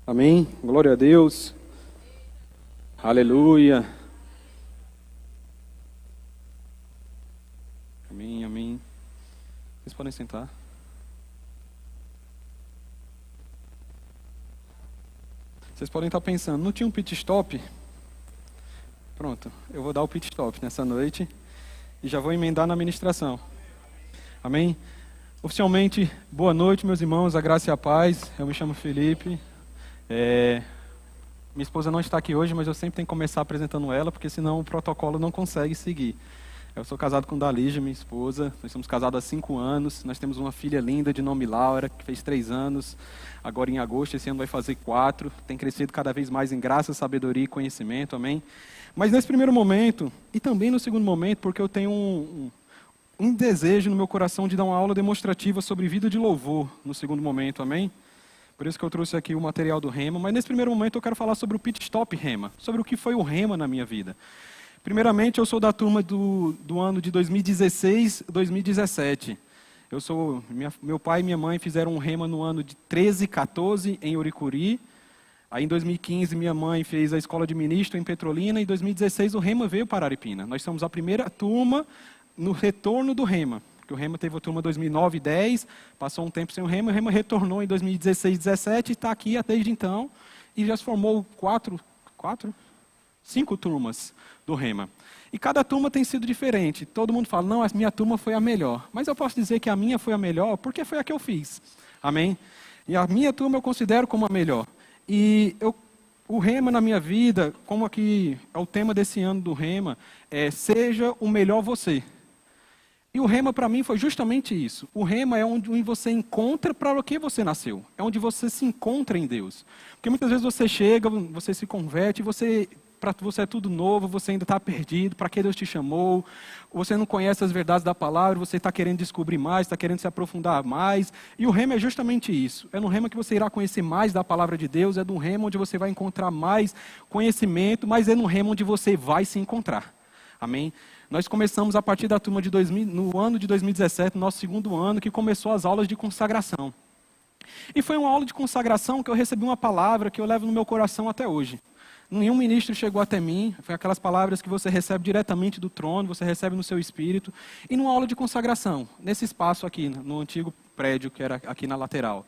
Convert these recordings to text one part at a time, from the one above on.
Amém? Glória a Deus. Aleluia. Amém, amém. Vocês podem sentar. Vocês podem estar pensando, não tinha um pit stop? Pronto, eu vou dar o pit stop nessa noite e já vou emendar na ministração. Amém? Oficialmente, boa noite, meus irmãos, a graça e a paz. Eu me chamo Felipe. Minha esposa não está aqui hoje, mas eu sempre tenho que começar apresentando ela, porque senão o protocolo não consegue seguir. Eu sou casado com Dalígia, minha esposa. Nós somos casados há 5 anos. Nós temos uma filha linda de nome Laura, que fez 3 anos. Agora em agosto, esse ano vai fazer 4. Tem crescido cada vez mais em graça, sabedoria e conhecimento. Amém? Mas nesse primeiro momento, e também no segundo momento, porque eu tenho um desejo no meu coração de dar uma aula demonstrativa sobre vida de louvor no segundo momento. Amém? Por isso que eu trouxe aqui o material do Rema. Mas nesse primeiro momento eu quero falar sobre o pit stop Rema, sobre o que foi o Rema na minha vida. Primeiramente, eu sou da turma do ano de 2016, 2017. Meu pai e minha mãe fizeram um Rema no ano de 13, 14 em Uricuri. Aí em 2015 minha mãe fez a escola de ministro em Petrolina. Em 2016 o Rema veio para Aripina. Nós somos a primeira turma no retorno do Rema. Porque o Rema teve a turma 2009 e 10, passou um tempo sem o Rema retornou em 2016 e 17 e está aqui desde então. E já se formou 5 turmas do Rema. E cada turma tem sido diferente. Todo mundo fala, não, a minha turma foi a melhor. Mas eu posso dizer que a minha foi a melhor porque foi a que eu fiz. Amém? E a minha turma eu considero como a melhor. E o Rema na minha vida, como aqui é o tema desse ano do Rema, seja o melhor você. E o Rema para mim foi justamente isso. O Rema é onde você encontra para o que você nasceu. É onde você se encontra em Deus. Porque muitas vezes você chega, você se converte, para você é tudo novo, você ainda está perdido, para que Deus te chamou, você não conhece as verdades da palavra, você está querendo descobrir mais, está querendo se aprofundar mais. E o Rema é justamente isso. É no Rema que você irá conhecer mais da palavra de Deus, é no Rema onde você vai encontrar mais conhecimento, mas é no Rema onde você vai se encontrar. Amém? Nós começamos a partir da turma no ano de 2017, nosso segundo ano, que começou as aulas de consagração. E foi uma aula de consagração que eu recebi uma palavra que eu levo no meu coração até hoje. Nenhum ministro chegou até mim, foi aquelas palavras que você recebe diretamente do trono, você recebe no seu espírito. E numa aula de consagração, nesse espaço aqui, no antigo prédio que era aqui na lateral.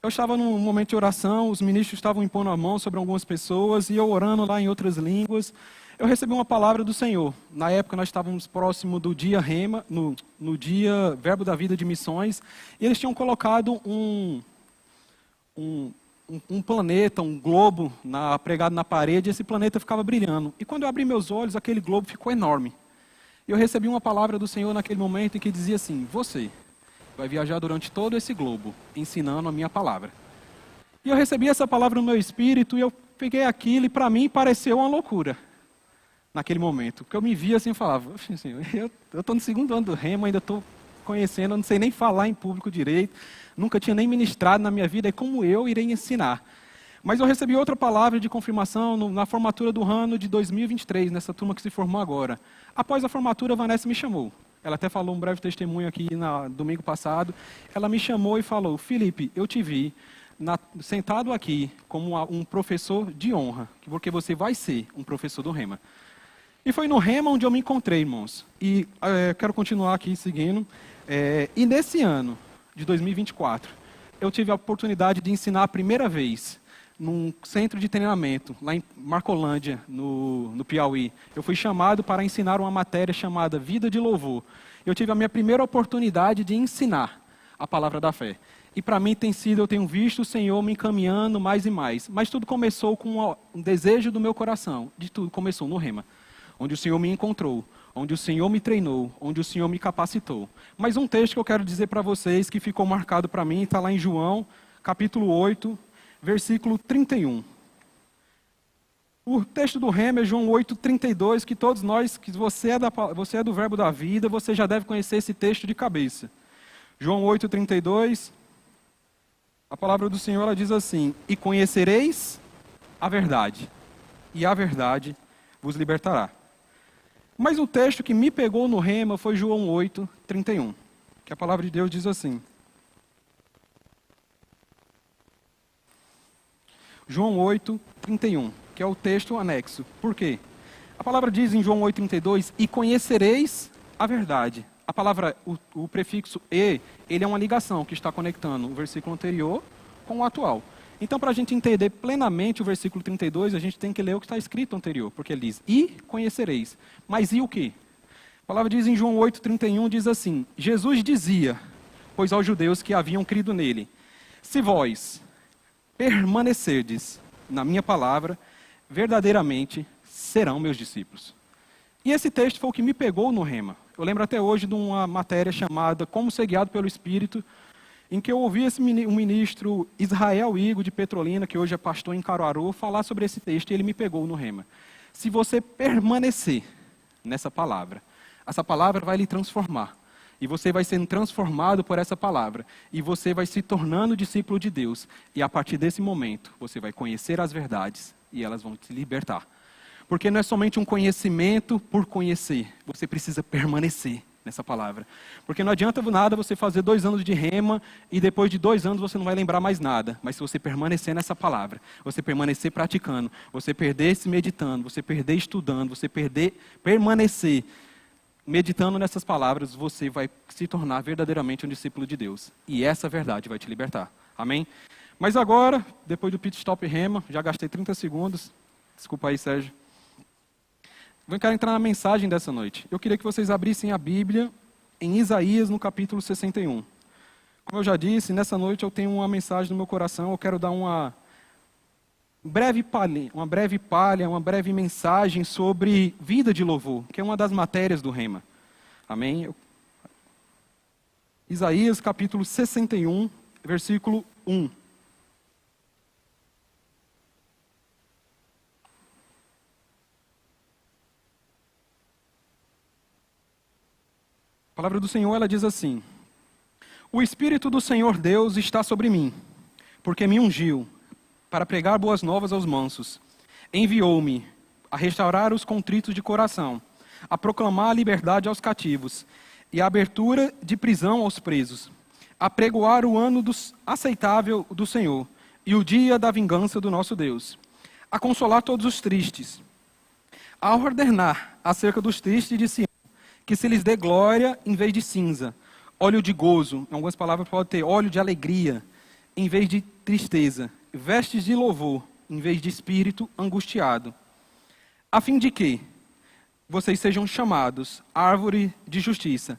Eu estava num momento de oração, os ministros estavam impondo a mão sobre algumas pessoas, e eu orando lá em outras línguas. Eu recebi uma palavra do Senhor. Na época nós estávamos próximo do dia Rema, no dia Verbo da Vida de Missões, e eles tinham colocado um planeta, um globo pregado na parede, e esse planeta ficava brilhando. E quando eu abri meus olhos, aquele globo ficou enorme. E eu recebi uma palavra do Senhor naquele momento em que dizia assim, você vai viajar durante todo esse globo, ensinando a minha palavra. E eu recebi essa palavra no meu espírito, e eu peguei aquilo, e para mim pareceu uma loucura. Naquele momento, porque eu me via assim e falava, Senhor, eu estou no segundo ano do Rema, ainda estou conhecendo, eu não sei nem falar em público direito, nunca tinha nem ministrado na minha vida, e como eu irei ensinar? Mas eu recebi outra palavra de confirmação na formatura do ano de 2023, nessa turma que se formou agora. Após a formatura, a Vanessa me chamou. Ela até falou um breve testemunho aqui domingo passado. Ela me chamou e falou, Felipe, eu te vi sentado aqui como um professor de honra, porque você vai ser um professor do Rema. E foi no Rema onde eu me encontrei, irmãos. E quero continuar aqui seguindo. E nesse ano de 2024, eu tive a oportunidade de ensinar a primeira vez num centro de treinamento, lá em Marcolândia, no Piauí. Eu fui chamado para ensinar uma matéria chamada Vida de Louvor. Eu tive a minha primeira oportunidade de ensinar a palavra da fé. E para mim eu tenho visto o Senhor me encaminhando mais e mais. Mas tudo começou com um desejo do meu coração. De tudo começou no Rema, onde o Senhor me encontrou, onde o Senhor me treinou, onde o Senhor me capacitou. Mas um texto que eu quero dizer para vocês, que ficou marcado para mim, está lá em João, capítulo 8, versículo 31. O texto do Rema é João 8, 32, que todos nós, que você é do Verbo da Vida, você já deve conhecer esse texto de cabeça. João 8, 32, a palavra do Senhor ela diz assim, e conhecereis a verdade, e a verdade vos libertará. Mas o texto que me pegou no Rema foi João 8, 31, que a palavra de Deus diz assim, João 8:31, que é o texto anexo. Por quê? A palavra diz em João 8:32, e conhecereis a verdade. A palavra, o prefixo e, ele é uma ligação que está conectando o versículo anterior com o atual. Então, para a gente entender plenamente o versículo 32, a gente tem que ler o que está escrito anterior, porque ele diz, e conhecereis. Mas e o quê? A palavra diz em João 8:31, diz assim, Jesus dizia, pois aos judeus que haviam crido nele, se vós permanecerdes na minha palavra, verdadeiramente serão meus discípulos. E esse texto foi o que me pegou no rema. Eu lembro até hoje de uma matéria chamada Como Ser Guiado pelo Espírito, em que eu ouvi o ministro Israel Igo de Petrolina, que hoje é pastor em Caruaru, falar sobre esse texto e ele me pegou no rema. Se você permanecer nessa palavra, essa palavra vai lhe transformar. E você vai sendo transformado por essa palavra. E você vai se tornando discípulo de Deus. E a partir desse momento, você vai conhecer as verdades e elas vão te libertar. Porque não é somente um conhecimento por conhecer. Você precisa permanecer nessa palavra. Porque não adianta nada você fazer 2 anos de rema e depois de 2 anos você não vai lembrar mais nada. Mas se você permanecer nessa palavra, você permanecer praticando, você perder se meditando, você perder estudando, você permanecer meditando nessas palavras, você vai se tornar verdadeiramente um discípulo de Deus. E essa verdade vai te libertar. Amém? Mas agora, depois do pit stop rema, já gastei 30 segundos. Desculpa aí, Sérgio. Eu quero entrar na mensagem dessa noite. Eu queria que vocês abrissem a Bíblia em Isaías, no capítulo 61. Como eu já disse, nessa noite eu tenho uma mensagem no meu coração. Eu quero dar uma breve mensagem sobre vida de louvor, que é uma das matérias do rema. Amém? Isaías, capítulo 61, versículo 1. A palavra do Senhor, ela diz assim: o Espírito do Senhor Deus está sobre mim, porque me ungiu para pregar boas novas aos mansos. Enviou-me a restaurar os contritos de coração, a proclamar a liberdade aos cativos e a abertura de prisão aos presos, a pregoar o ano aceitável do Senhor e o dia da vingança do nosso Deus, a consolar todos os tristes, a ordenar acerca dos tristes de Sião, que se lhes dê glória em vez de cinza, óleo de gozo, em algumas palavras pode ter óleo de alegria, em vez de tristeza, vestes de louvor, em vez de espírito angustiado, a fim de que vocês sejam chamados árvore de justiça,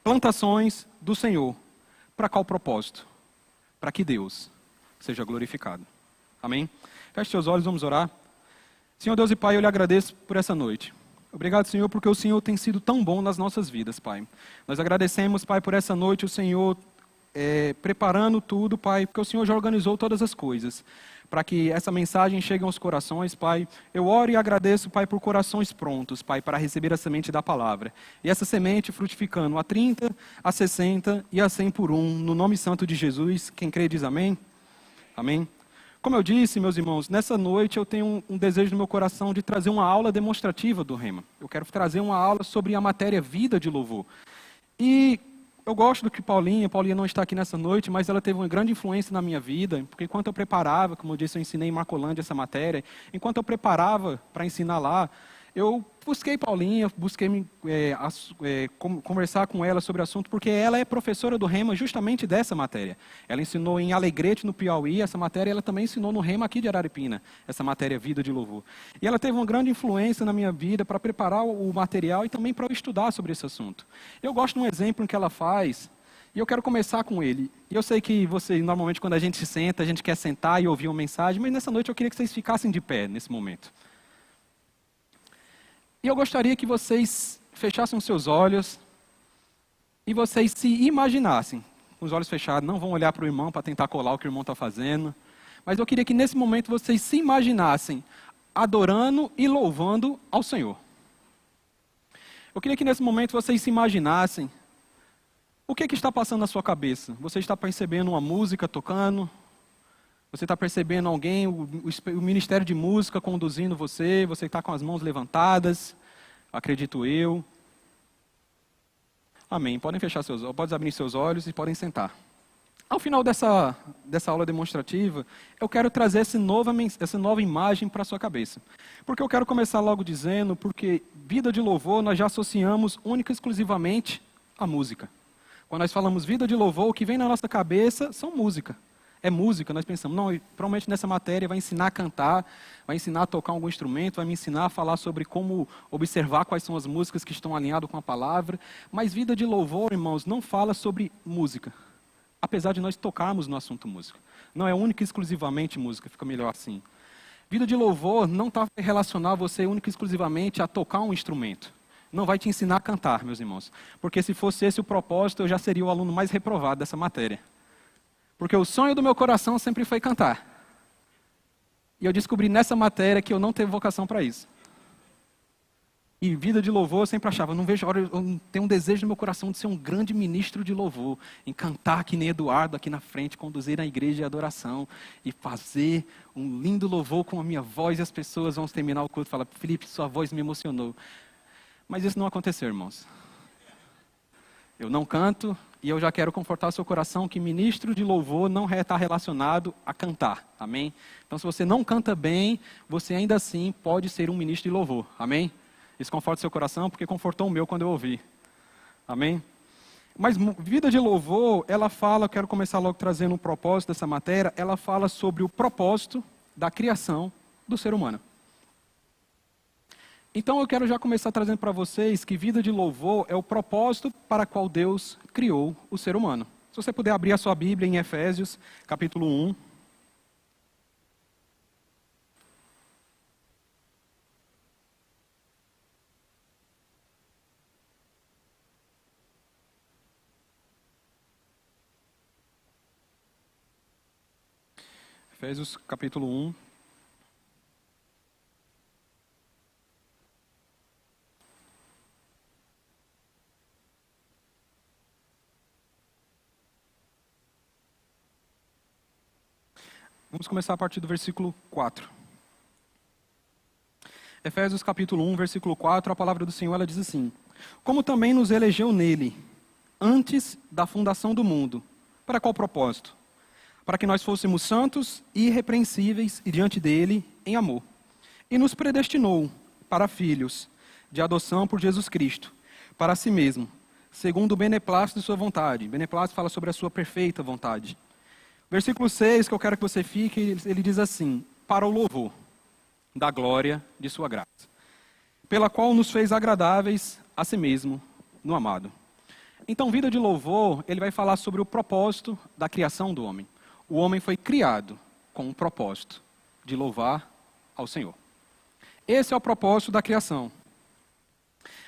plantações do Senhor. Para qual propósito? Para que Deus seja glorificado. Amém? Feche seus olhos, vamos orar. Senhor Deus e Pai, eu lhe agradeço por essa noite. Obrigado, Senhor, porque o Senhor tem sido tão bom nas nossas vidas, Pai. Nós agradecemos, Pai, por essa noite, o Senhor preparando tudo, Pai, porque o Senhor já organizou todas as coisas, para que essa mensagem chegue aos corações, Pai. Eu oro e agradeço, Pai, por corações prontos, Pai, para receber a semente da palavra. E essa semente frutificando a 30, a 60 e a 100 por um, no nome santo de Jesus. Quem crê diz amém? Amém? Como eu disse, meus irmãos, nessa noite eu tenho um desejo no meu coração de trazer uma aula demonstrativa do rema. Eu quero trazer uma aula sobre a matéria vida de louvor. E eu gosto do que Paulinha não está aqui nessa noite, mas ela teve uma grande influência na minha vida, porque enquanto eu preparava, como eu disse, eu ensinei em Marcolândia essa matéria, enquanto eu preparava para ensinar lá, eu busquei Paulinha, busquei conversar com ela sobre o assunto, porque ela é professora do rema justamente dessa matéria. Ela ensinou em Alegrete, no Piauí, essa matéria, ela também ensinou no rema aqui de Araripina, essa matéria Vida de Louvor. E ela teve uma grande influência na minha vida para preparar o material e também para eu estudar sobre esse assunto. Eu gosto de um exemplo que ela faz, e eu quero começar com ele. E eu sei que normalmente quando a gente se senta, a gente quer sentar e ouvir uma mensagem, mas nessa noite eu queria que vocês ficassem de pé nesse momento. E eu gostaria que vocês fechassem os seus olhos e vocês se imaginassem, com os olhos fechados, não vão olhar para o irmão para tentar colar o que o irmão está fazendo, mas eu queria que nesse momento vocês se imaginassem adorando e louvando ao Senhor. Eu queria que nesse momento vocês se imaginassem o que está passando na sua cabeça. Você está percebendo uma música tocando? Você está percebendo alguém, o ministério de música conduzindo você está com as mãos levantadas, acredito eu. Amém. Podem abrir seus olhos e podem sentar. Ao final dessa aula demonstrativa, eu quero trazer essa nova imagem para a sua cabeça. Porque eu quero começar logo dizendo, porque vida de louvor nós já associamos única e exclusivamente à música. Quando nós falamos vida de louvor, o que vem na nossa cabeça são música. É música, nós pensamos, não, provavelmente nessa matéria vai ensinar a cantar, vai ensinar a tocar algum instrumento, vai me ensinar a falar sobre como observar quais são as músicas que estão alinhadas com a palavra. Mas vida de louvor, irmãos, não fala sobre música. Apesar de nós tocarmos no assunto música. Não é única e exclusivamente música, fica melhor assim. Vida de louvor não está relacionar você única e exclusivamente a tocar um instrumento. Não vai te ensinar a cantar, meus irmãos. Porque se fosse esse o propósito, eu já seria o aluno mais reprovado dessa matéria. Porque o sonho do meu coração sempre foi cantar. E eu descobri nessa matéria que eu não tenho vocação para isso. E vida de louvor eu sempre achava, não vejo hora, eu tenho um desejo no meu coração de ser um grande ministro de louvor, em cantar que nem Eduardo aqui na frente, conduzir a igreja de adoração e fazer um lindo louvor com a minha voz e as pessoas vão terminar o culto e falar, Felipe, sua voz me emocionou. Mas isso não aconteceu, irmãos. Eu não canto e eu já quero confortar o seu coração que ministro de louvor não está relacionado a cantar, amém? Então se você não canta bem, você ainda assim pode ser um ministro de louvor, amém? Isso conforta o seu coração, porque confortou o meu quando eu ouvi. Amém? Mas vida de louvor, ela fala, quero começar logo trazendo um propósito dessa matéria, ela fala sobre o propósito da criação do ser humano. Então eu quero já começar trazendo para vocês que vida de louvor é o propósito para qual Deus criou o ser humano. Se você puder abrir a sua Bíblia em Efésios, capítulo 1. Efésios capítulo 1. Vamos começar a partir do versículo 4. Efésios capítulo 1, versículo 4, a palavra do Senhor ela diz assim: como também nos elegeu nele, antes da fundação do mundo. Para qual propósito? Para que nós fôssemos santos e irrepreensíveis diante dele em amor. E nos predestinou para filhos de adoção por Jesus Cristo, para si mesmo, segundo o beneplácito de sua vontade. Beneplácito fala sobre a sua perfeita vontade. Versículo 6, que eu quero que você fique, ele diz assim: para o louvor da glória de sua graça, pela qual nos fez agradáveis a si mesmo no amado. Então, vida de louvor, ele vai falar sobre o propósito da criação do homem. O homem foi criado com o propósito de louvar ao Senhor. Esse é o propósito da criação.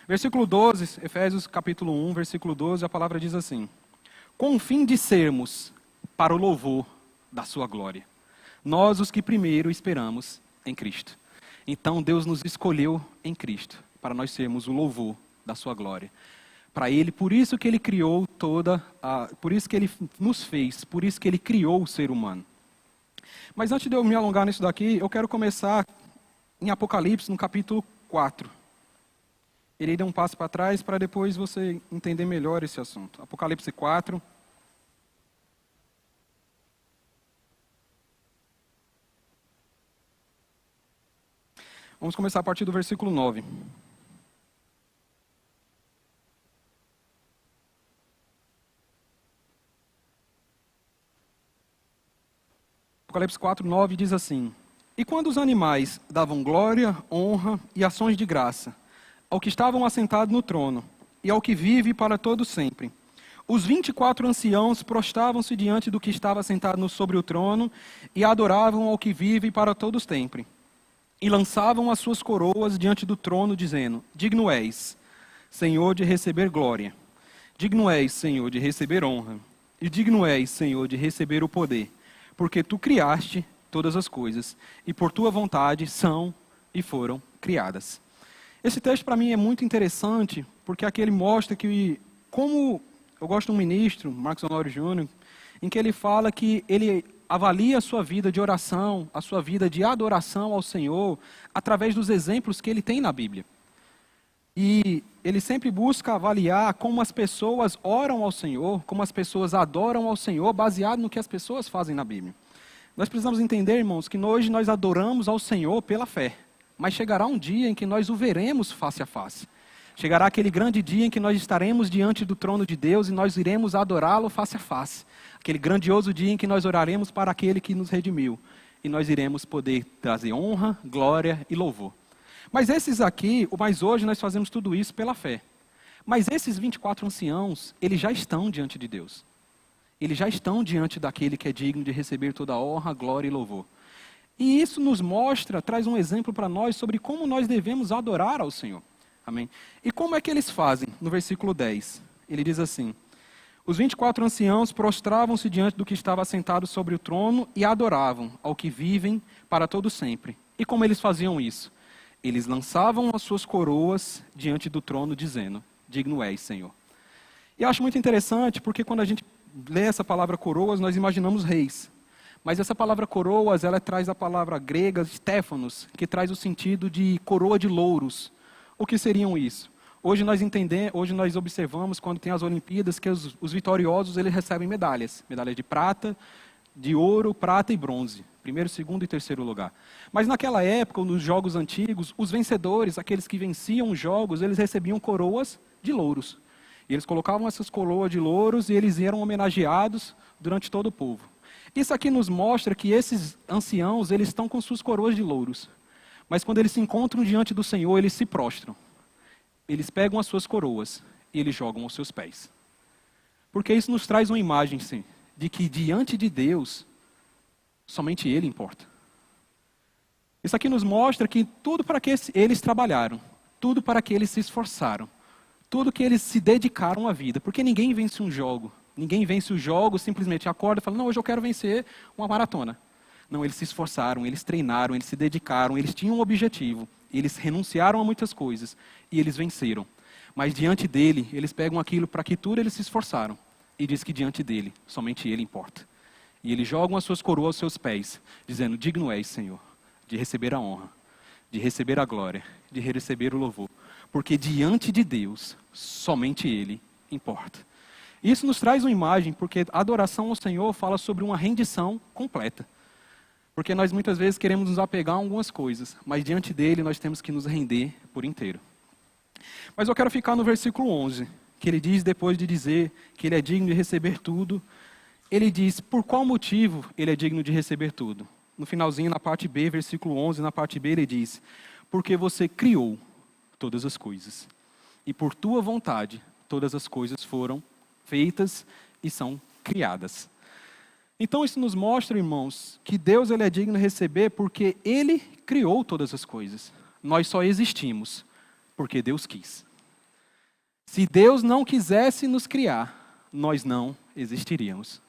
Versículo 12, Efésios capítulo 1, versículo 12, a palavra diz assim: com o fim de sermos para o louvor da sua glória, nós os que primeiro esperamos em Cristo. Então Deus nos escolheu em Cristo, para nós sermos o louvor da sua glória. Para Ele, por isso que Ele criou por isso que Ele nos fez, por isso que Ele criou o ser humano. Mas antes de eu me alongar nisso daqui, eu quero começar em Apocalipse, no capítulo 4. Irei dar um passo para trás para depois você entender melhor esse assunto. Apocalipse 4. Vamos começar a partir do versículo 9. Apocalipse 4, 9 diz assim: e quando os animais davam glória, honra e ações de graça ao que estavam assentados no trono e ao que vive para todo sempre, os 24 anciãos prostravam-se diante do que estava sentado sobre o trono e adoravam ao que vive para todos sempre. E lançavam as suas coroas diante do trono, dizendo: digno és, Senhor, de receber glória. Digno és, Senhor, de receber honra. E digno és, Senhor, de receber o poder. Porque tu criaste todas as coisas, e por tua vontade são e foram criadas. Esse texto para mim é muito interessante, porque aqui ele mostra que, como eu gosto de um ministro, Marcos Honório Júnior, em que ele fala que ele avalia a sua vida de oração, a sua vida de adoração ao Senhor, através dos exemplos que ele tem na Bíblia. E ele sempre busca avaliar como as pessoas oram ao Senhor, como as pessoas adoram ao Senhor, baseado no que as pessoas fazem na Bíblia. Nós precisamos entender, irmãos, que hoje nós adoramos ao Senhor pela fé. Mas chegará um dia em que nós o veremos face a face. Chegará aquele grande dia em que nós estaremos diante do trono de Deus e nós iremos adorá-lo face a face. Aquele grandioso dia em que nós oraremos para aquele que nos redimiu. E nós iremos poder trazer honra, glória e louvor. Mas hoje nós fazemos tudo isso pela fé. Mas esses 24 anciãos, eles já estão diante de Deus. Eles já estão diante daquele que é digno de receber toda a honra, glória e louvor. E isso nos mostra, traz um exemplo para nós sobre como nós devemos adorar ao Senhor. Amém? E como é que eles fazem? No versículo 10, ele diz assim: os 24 anciãos prostravam-se diante do que estava assentado sobre o trono e adoravam ao que vivem para todo sempre. E como eles faziam isso? Eles lançavam as suas coroas diante do trono, dizendo: digno és, Senhor. E eu acho muito interessante, porque quando a gente lê essa palavra coroas, nós imaginamos reis. Mas essa palavra coroas, ela traz a palavra grega Stéphanos, que traz o sentido de coroa de louros. O que seriam isso? Hoje nós observamos, quando tem as Olimpíadas, que os vitoriosos eles recebem medalhas. Medalhas de prata, de ouro, prata e bronze. Primeiro, segundo e terceiro lugar. Mas naquela época, nos jogos antigos, os vencedores, aqueles que venciam os jogos, eles recebiam coroas de louros. E eles colocavam essas coroas de louros e eles eram homenageados durante todo o povo. Isso aqui nos mostra que esses anciãos, eles estão com suas coroas de louros. Mas quando eles se encontram diante do Senhor, eles se prostram. Eles pegam as suas coroas e eles jogam aos seus pés. Porque isso nos traz uma imagem, sim, de que diante de Deus, somente Ele importa. Isso aqui nos mostra que tudo para que eles trabalharam, tudo para que eles se esforçaram, tudo que eles se dedicaram à vida. Porque ninguém vence um jogo. Ninguém vence o jogo, simplesmente acorda e fala: não, hoje eu quero vencer uma maratona. Não, eles se esforçaram, eles treinaram, eles se dedicaram, eles tinham um objetivo. Eles renunciaram a muitas coisas e eles venceram. Mas diante dele, eles pegam aquilo para que tudo eles se esforçaram. E diz que diante dele, somente ele importa. E eles jogam as suas coroas aos seus pés, dizendo: digno és, Senhor, de receber a honra, de receber a glória, de receber o louvor. Porque diante de Deus, somente ele importa. Isso nos traz uma imagem, porque a adoração ao Senhor fala sobre uma rendição completa. Porque nós muitas vezes queremos nos apegar a algumas coisas, mas diante dele nós temos que nos render por inteiro. Mas eu quero ficar no versículo 11, que ele diz, depois de dizer que ele é digno de receber tudo, ele diz por qual motivo ele é digno de receber tudo. No finalzinho, na parte B, versículo 11, na parte B ele diz: porque você criou todas as coisas, e por tua vontade todas as coisas foram feitas e são criadas. Então isso nos mostra, irmãos, que Deus ele é digno de receber porque Ele criou todas as coisas. Nós só existimos porque Deus quis. Se Deus não quisesse nos criar, nós não existiríamos.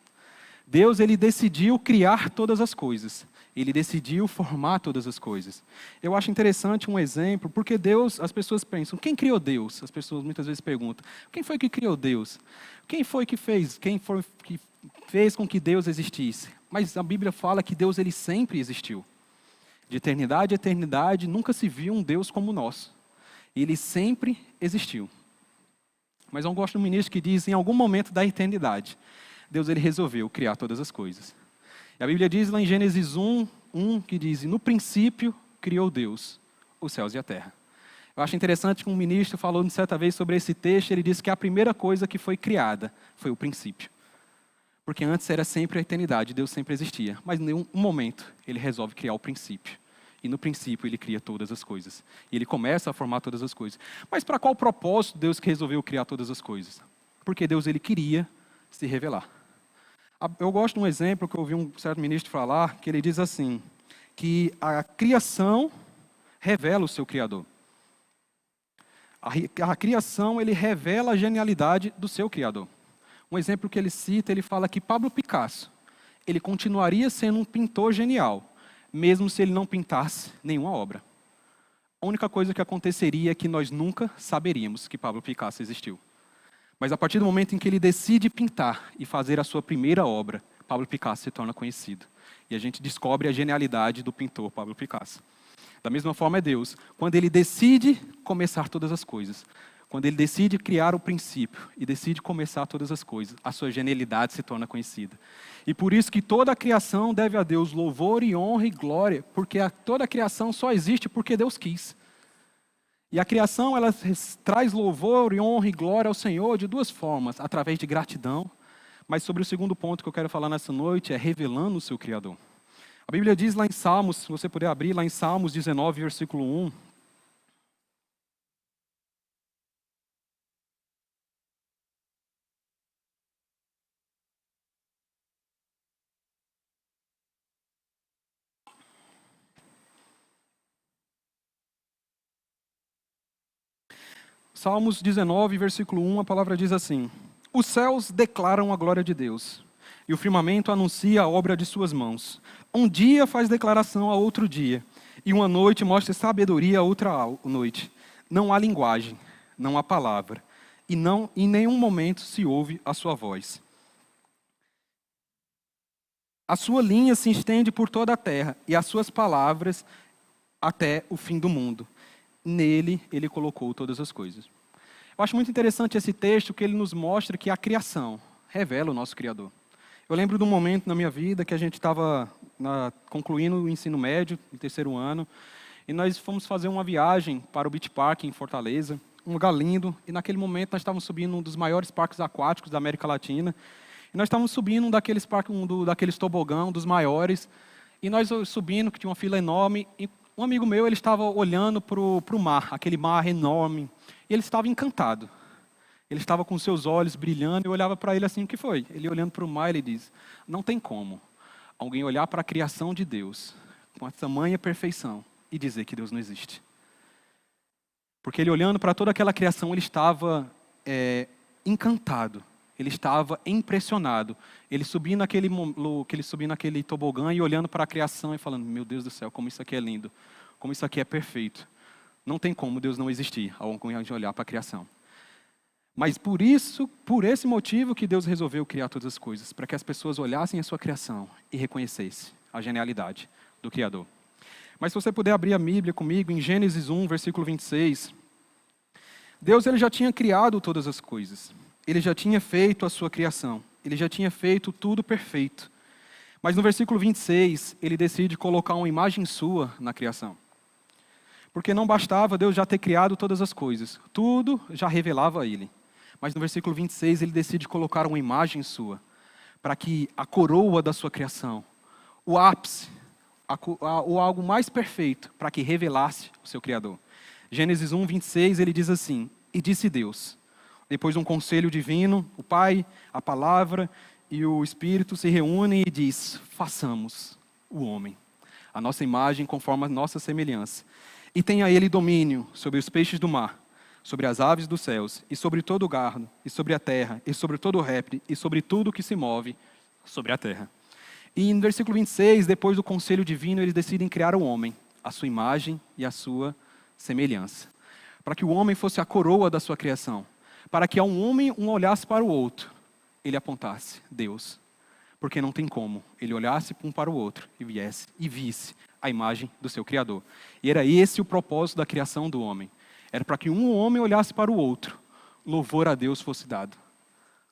Deus ele decidiu criar todas as coisas. Ele decidiu formar todas as coisas. Eu acho interessante um exemplo, porque Deus, as pessoas pensam: quem criou Deus? As pessoas muitas vezes perguntam: quem foi que criou Deus? Quem foi que fez? Quem foi que fez com que Deus existisse? Mas a Bíblia fala que Deus ele sempre existiu. De eternidade a eternidade, nunca se viu um Deus como o nosso. Ele sempre existiu. Mas eu gosto do ministro que diz: em algum momento da eternidade, Deus ele resolveu criar todas as coisas. E a Bíblia diz lá em Gênesis 1, que diz: no princípio criou Deus os céus e a terra. Eu acho interessante que um ministro falou certa vez sobre esse texto, ele disse que a primeira coisa que foi criada foi o princípio. Porque antes era sempre a eternidade, Deus sempre existia. Mas em um momento ele resolve criar o princípio. E no princípio ele cria todas as coisas. E ele começa a formar todas as coisas. Mas para qual propósito Deus que resolveu criar todas as coisas? Porque Deus ele queria se revelar. Eu gosto de um exemplo que eu ouvi um certo ministro falar, que ele diz assim, que a criação revela o seu Criador. A criação, ele revela a genialidade do seu Criador. Um exemplo que ele cita, ele fala que Pablo Picasso, ele continuaria sendo um pintor genial, mesmo se ele não pintasse nenhuma obra. A única coisa que aconteceria é que nós nunca saberíamos que Pablo Picasso existiu. Mas a partir do momento em que ele decide pintar e fazer a sua primeira obra, Pablo Picasso se torna conhecido. E a gente descobre a genialidade do pintor Pablo Picasso. Da mesma forma é Deus, quando Ele decide começar todas as coisas, quando Ele decide criar o princípio e decide começar todas as coisas, a sua genialidade se torna conhecida. E por isso que toda a criação deve a Deus louvor e honra e glória, porque toda a criação só existe porque Deus quis. E a criação, ela traz louvor e honra e glória ao Senhor de duas formas, através de gratidão, mas sobre o segundo ponto que eu quero falar nessa noite é revelando o seu Criador. A Bíblia diz lá em Salmos, se você puder abrir lá em Salmos 19, versículo 1. Salmos 19, versículo 1, a palavra diz assim: Os céus declaram a glória de Deus, e o firmamento anuncia a obra de suas mãos. Um dia faz declaração a outro dia, e uma noite mostra sabedoria a outra noite. Não há linguagem, não há palavra, e não em nenhum momento se ouve a sua voz. A sua linha se estende por toda a terra, e as suas palavras até o fim do mundo. Nele, ele colocou todas as coisas. Eu acho muito interessante esse texto, que ele nos mostra que a criação revela o nosso Criador. Eu lembro de um momento na minha vida que a gente estava concluindo o ensino médio, no terceiro ano, e nós fomos fazer uma viagem para o Beach Park, em Fortaleza, um lugar lindo, e naquele momento nós estávamos subindo um dos maiores parques aquáticos da América Latina, e nós estávamos subindo daqueles tobogã, um dos maiores, e nós subindo, que tinha uma fila enorme, e um amigo meu, ele estava olhando para o mar, aquele mar enorme, e ele estava encantado. Ele estava com seus olhos brilhando, e eu olhava para ele assim, o que foi? Ele olhando para o mar, ele diz, não tem como alguém olhar para a criação de Deus, com a tamanha perfeição, e dizer que Deus não existe. Porque ele olhando para toda aquela criação, ele estava encantado. Ele estava impressionado. Ele subindo naquele tobogã e olhando para a criação e falando, meu Deus do céu, como isso aqui é lindo. Como isso aqui é perfeito. Não tem como Deus não existir ao olhar para a criação. Mas por esse motivo que Deus resolveu criar todas as coisas. Para que as pessoas olhassem a sua criação e reconhecessem a genialidade do Criador. Mas se você puder abrir a Bíblia comigo, em Gênesis 1, versículo 26. Deus ele já tinha criado todas as coisas. Ele já tinha feito a sua criação. Ele já tinha feito tudo perfeito. Mas no versículo 26, ele decide colocar uma imagem sua na criação. Porque não bastava Deus já ter criado todas as coisas. Tudo já revelava a ele. Mas no versículo 26, ele decide colocar uma imagem sua. Para que a coroa da sua criação, o ápice, o algo mais perfeito, para que revelasse o seu Criador. Gênesis 1, 26, ele diz assim, e disse Deus, depois de um conselho divino, o Pai, a Palavra e o Espírito se reúnem e diz, façamos o homem, a nossa imagem conforme a nossa semelhança. E tenha ele domínio sobre os peixes do mar, sobre as aves dos céus, e sobre todo o gado, e sobre a terra, e sobre todo o réptil, e sobre tudo que se move sobre a terra. E no versículo 26, depois do conselho divino, eles decidem criar o homem, a sua imagem e a sua semelhança. Para que o homem fosse a coroa da sua criação. Para que a um homem olhasse para o outro, ele apontasse Deus. Porque não tem como ele olhasse um para o outro e visse a imagem do seu Criador. E era esse o propósito da criação do homem. Era para que um homem olhasse para o outro, louvor a Deus fosse dado.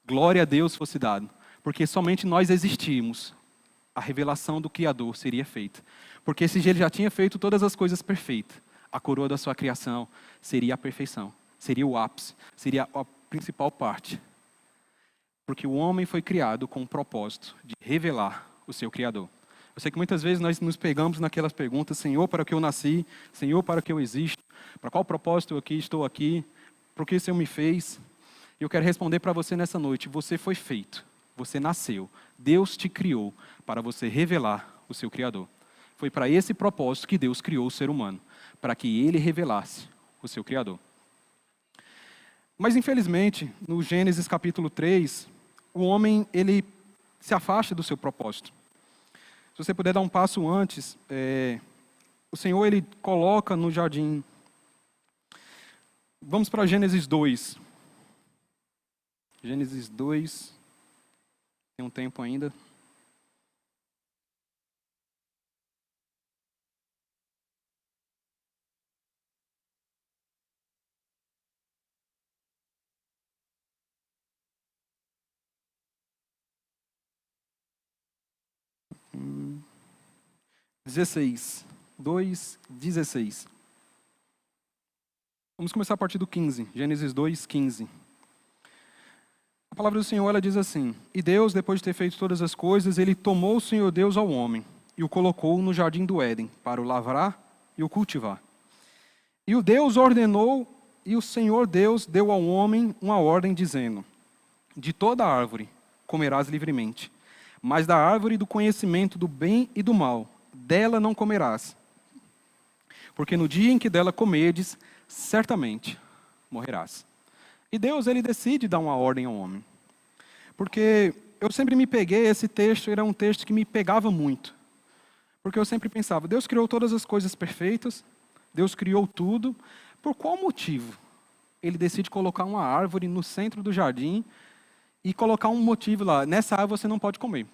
Glória a Deus fosse dado. Porque somente nós existimos, a revelação do Criador seria feita. Porque se ele já tinha feito todas as coisas perfeitas, a coroa da sua criação seria a perfeição. Seria o ápice, seria a principal parte. Porque o homem foi criado com o propósito de revelar o seu Criador. Eu sei que muitas vezes nós nos pegamos naquelas perguntas, Senhor, para que eu nasci? Senhor, para que eu existo? Para qual propósito eu estou aqui? Por que o Senhor me fez? E eu quero responder para você nessa noite, você foi feito, você nasceu, Deus te criou para você revelar o seu Criador. Foi para esse propósito que Deus criou o ser humano, para que ele revelasse o seu Criador. Mas, infelizmente, no Gênesis capítulo 3, o homem ele se afasta do seu propósito. Se você puder dar um passo antes, o Senhor ele coloca no jardim. Vamos para Gênesis 2. Gênesis 2. Tem um tempo ainda. 16. 2:16. Vamos começar a partir do 15. Gênesis 2:15. A palavra do Senhor, ela diz assim: E Deus, depois de ter feito todas as coisas, ele tomou o Senhor Deus ao homem e o colocou no jardim do Éden para o lavrar e o cultivar. E o Deus ordenou, e o Senhor Deus deu ao homem uma ordem dizendo: De toda árvore comerás livremente, mas da árvore do conhecimento do bem e do mal, dela não comerás, porque no dia em que dela comerdes, certamente morrerás. E Deus, ele decide dar uma ordem ao homem. Porque eu sempre me peguei, esse texto era um texto que me pegava muito. Porque eu sempre pensava, Deus criou todas as coisas perfeitas, Deus criou tudo, por qual motivo ele decide colocar uma árvore no centro do jardim e colocar um motivo lá, nessa árvore você não pode comer.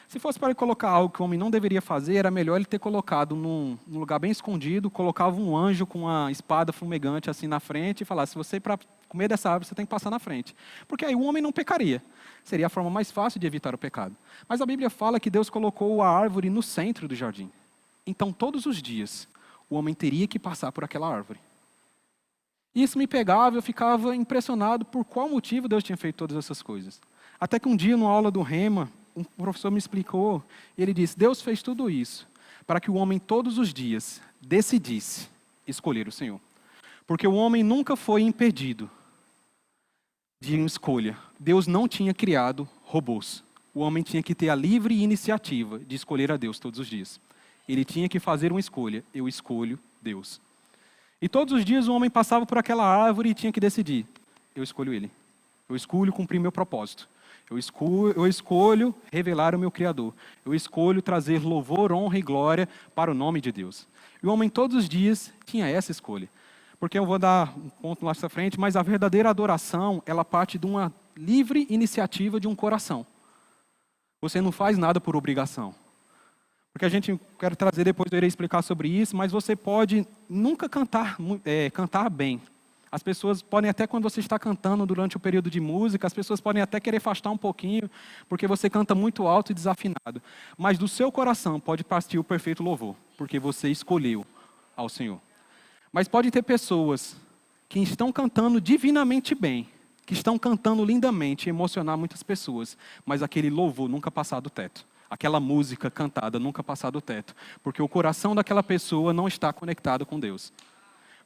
Se fosse para ele colocar algo que o homem não deveria fazer, era melhor ele ter colocado num lugar bem escondido, colocava um anjo com uma espada fumegante assim na frente e falasse, se você para comer dessa árvore, você tem que passar na frente. Porque aí o homem não pecaria. Seria a forma mais fácil de evitar o pecado. Mas a Bíblia fala que Deus colocou a árvore no centro do jardim. Então, todos os dias, o homem teria que passar por aquela árvore. Isso me pegava, eu ficava impressionado por qual motivo Deus tinha feito todas essas coisas. Até que um dia, numa aula do Rema, um professor me explicou, e ele disse, Deus fez tudo isso para que o homem todos os dias decidisse escolher o Senhor. Porque o homem nunca foi impedido de uma escolha. Deus não tinha criado robôs. O homem tinha que ter a livre iniciativa de escolher a Deus todos os dias. Ele tinha que fazer uma escolha. Eu escolho Deus. E todos os dias o homem passava por aquela árvore e tinha que decidir. Eu escolho Ele. Eu escolho cumprir meu propósito. Eu escolho revelar o meu Criador. Eu escolho trazer louvor, honra e glória para o nome de Deus. E o homem todos os dias tinha essa escolha. Porque eu vou dar um ponto lá na frente, mas a verdadeira adoração, ela parte de uma livre iniciativa de um coração. Você não faz nada por obrigação. Porque a gente, quero trazer depois, eu irei explicar sobre isso, mas você pode nunca cantar bem. As pessoas podem até, quando você está cantando durante o período de música, as pessoas podem até querer afastar um pouquinho, porque você canta muito alto e desafinado. Mas do seu coração pode partir o perfeito louvor, porque você escolheu ao Senhor. Mas pode ter pessoas que estão cantando divinamente bem, que estão cantando lindamente e emocionar muitas pessoas, mas aquele louvor nunca passar do teto. Aquela música cantada nunca passar do teto, porque o coração daquela pessoa não está conectado com Deus.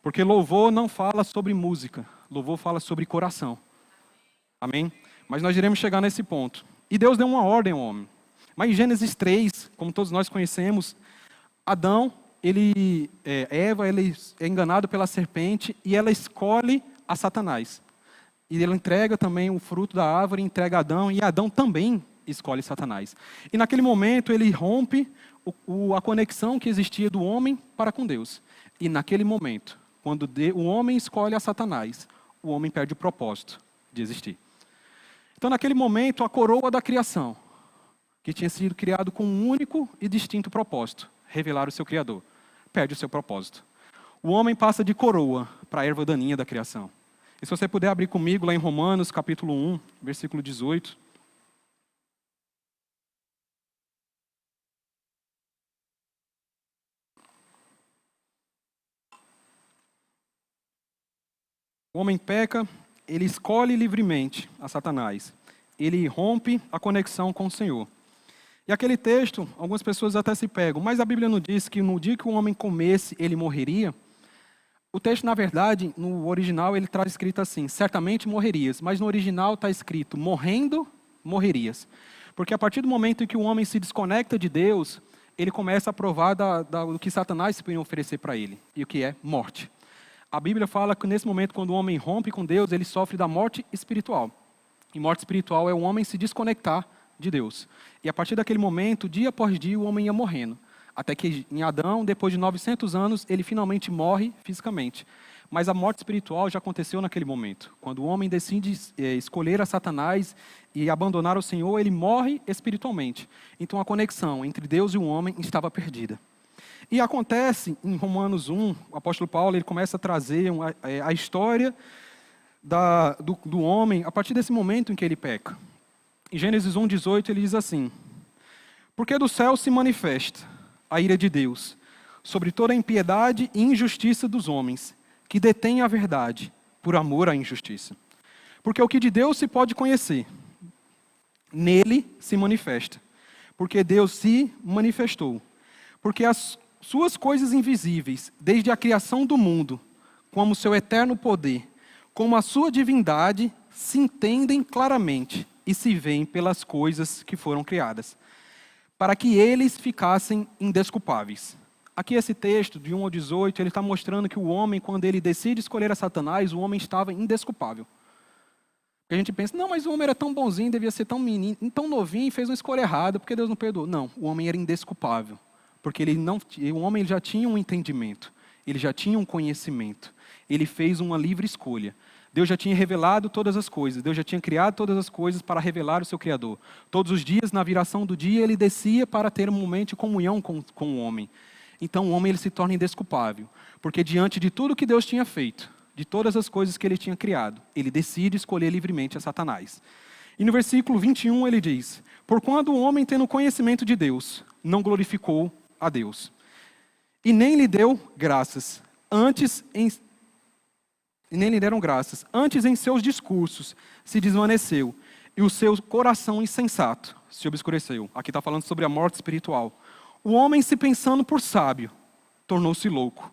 Porque louvor não fala sobre música, louvor fala sobre coração. Amém? Mas nós iremos chegar nesse ponto. E Deus deu uma ordem ao homem. Mas em Gênesis 3, como todos nós conhecemos, Adão, Eva, ele é enganado pela serpente e ela escolhe a Satanás. E ela entrega também o fruto da árvore, entrega a Adão, e Adão também escolhe Satanás. E naquele momento ele rompe a conexão que existia do homem para com Deus. E naquele momento, quando o homem escolhe a Satanás, o homem perde o propósito de existir. Então naquele momento, a coroa da criação, que tinha sido criado com um único e distinto propósito, revelar o seu Criador, perde o seu propósito. O homem passa de coroa para a erva daninha da criação. E se você puder abrir comigo lá em Romanos, capítulo 1, versículo 18. O homem peca, ele escolhe livremente a Satanás. Ele rompe a conexão com o Senhor. E aquele texto, algumas pessoas até se pegam, mas a Bíblia não diz que no dia que o homem comesse, ele morreria. O texto, na verdade, no original, ele traz escrito assim, certamente morrerias. Mas no original está escrito, morrendo, morrerias. Porque a partir do momento em que o homem se desconecta de Deus, ele começa a provar do que Satanás se pode oferecer para ele, e o que é morte. A Bíblia fala que nesse momento, quando o homem rompe com Deus, ele sofre da morte espiritual. E morte espiritual é o homem se desconectar de Deus. E a partir daquele momento, dia após dia, o homem ia morrendo. Até que em Adão, depois de 900 anos, ele finalmente morre fisicamente. Mas a morte espiritual já aconteceu naquele momento. Quando o homem decide escolher a Satanás e abandonar o Senhor, ele morre espiritualmente. Então a conexão entre Deus e o homem estava perdida. E acontece em Romanos 1, o apóstolo Paulo ele começa a trazer a história do homem a partir desse momento em que ele peca. Em Gênesis 1:18 ele diz assim, porque do céu se manifesta a ira de Deus sobre toda a impiedade e injustiça dos homens, que detêm a verdade por amor à injustiça. Porque o que de Deus se pode conhecer, nele se manifesta. Porque Deus se manifestou. Porque as suas coisas invisíveis, desde a criação do mundo, como o seu eterno poder, como a sua divindade, se entendem claramente e se veem pelas coisas que foram criadas, para que eles ficassem indesculpáveis. Aqui esse texto, de 1 ao 18, ele está mostrando que o homem, quando ele decide escolher a Satanás, o homem estava indesculpável. Porque a gente pensa, não, mas o homem era tão bonzinho, devia ser tão menino, tão novinho, e fez uma escolha errada, porque Deus não perdoou. Não, o homem era indesculpável. Porque o homem já tinha um entendimento, ele já tinha um conhecimento, ele fez uma livre escolha. Deus já tinha revelado todas as coisas, Deus já tinha criado todas as coisas para revelar o seu Criador. Todos os dias, na viração do dia, ele descia para ter um momento de comunhão com o homem. Então o homem ele se torna indesculpável, porque diante de tudo que Deus tinha feito, de todas as coisas que ele tinha criado, ele decide escolher livremente a Satanás. E no versículo 21 ele diz, porquanto o homem tendo conhecimento de Deus, não glorificou a Deus, e nem lhe deu graças, e nem lhe deram graças, antes em seus discursos se desvaneceu, e o seu coração insensato se obscureceu. Aqui está falando sobre a morte espiritual. O homem, se pensando por sábio, tornou-se louco.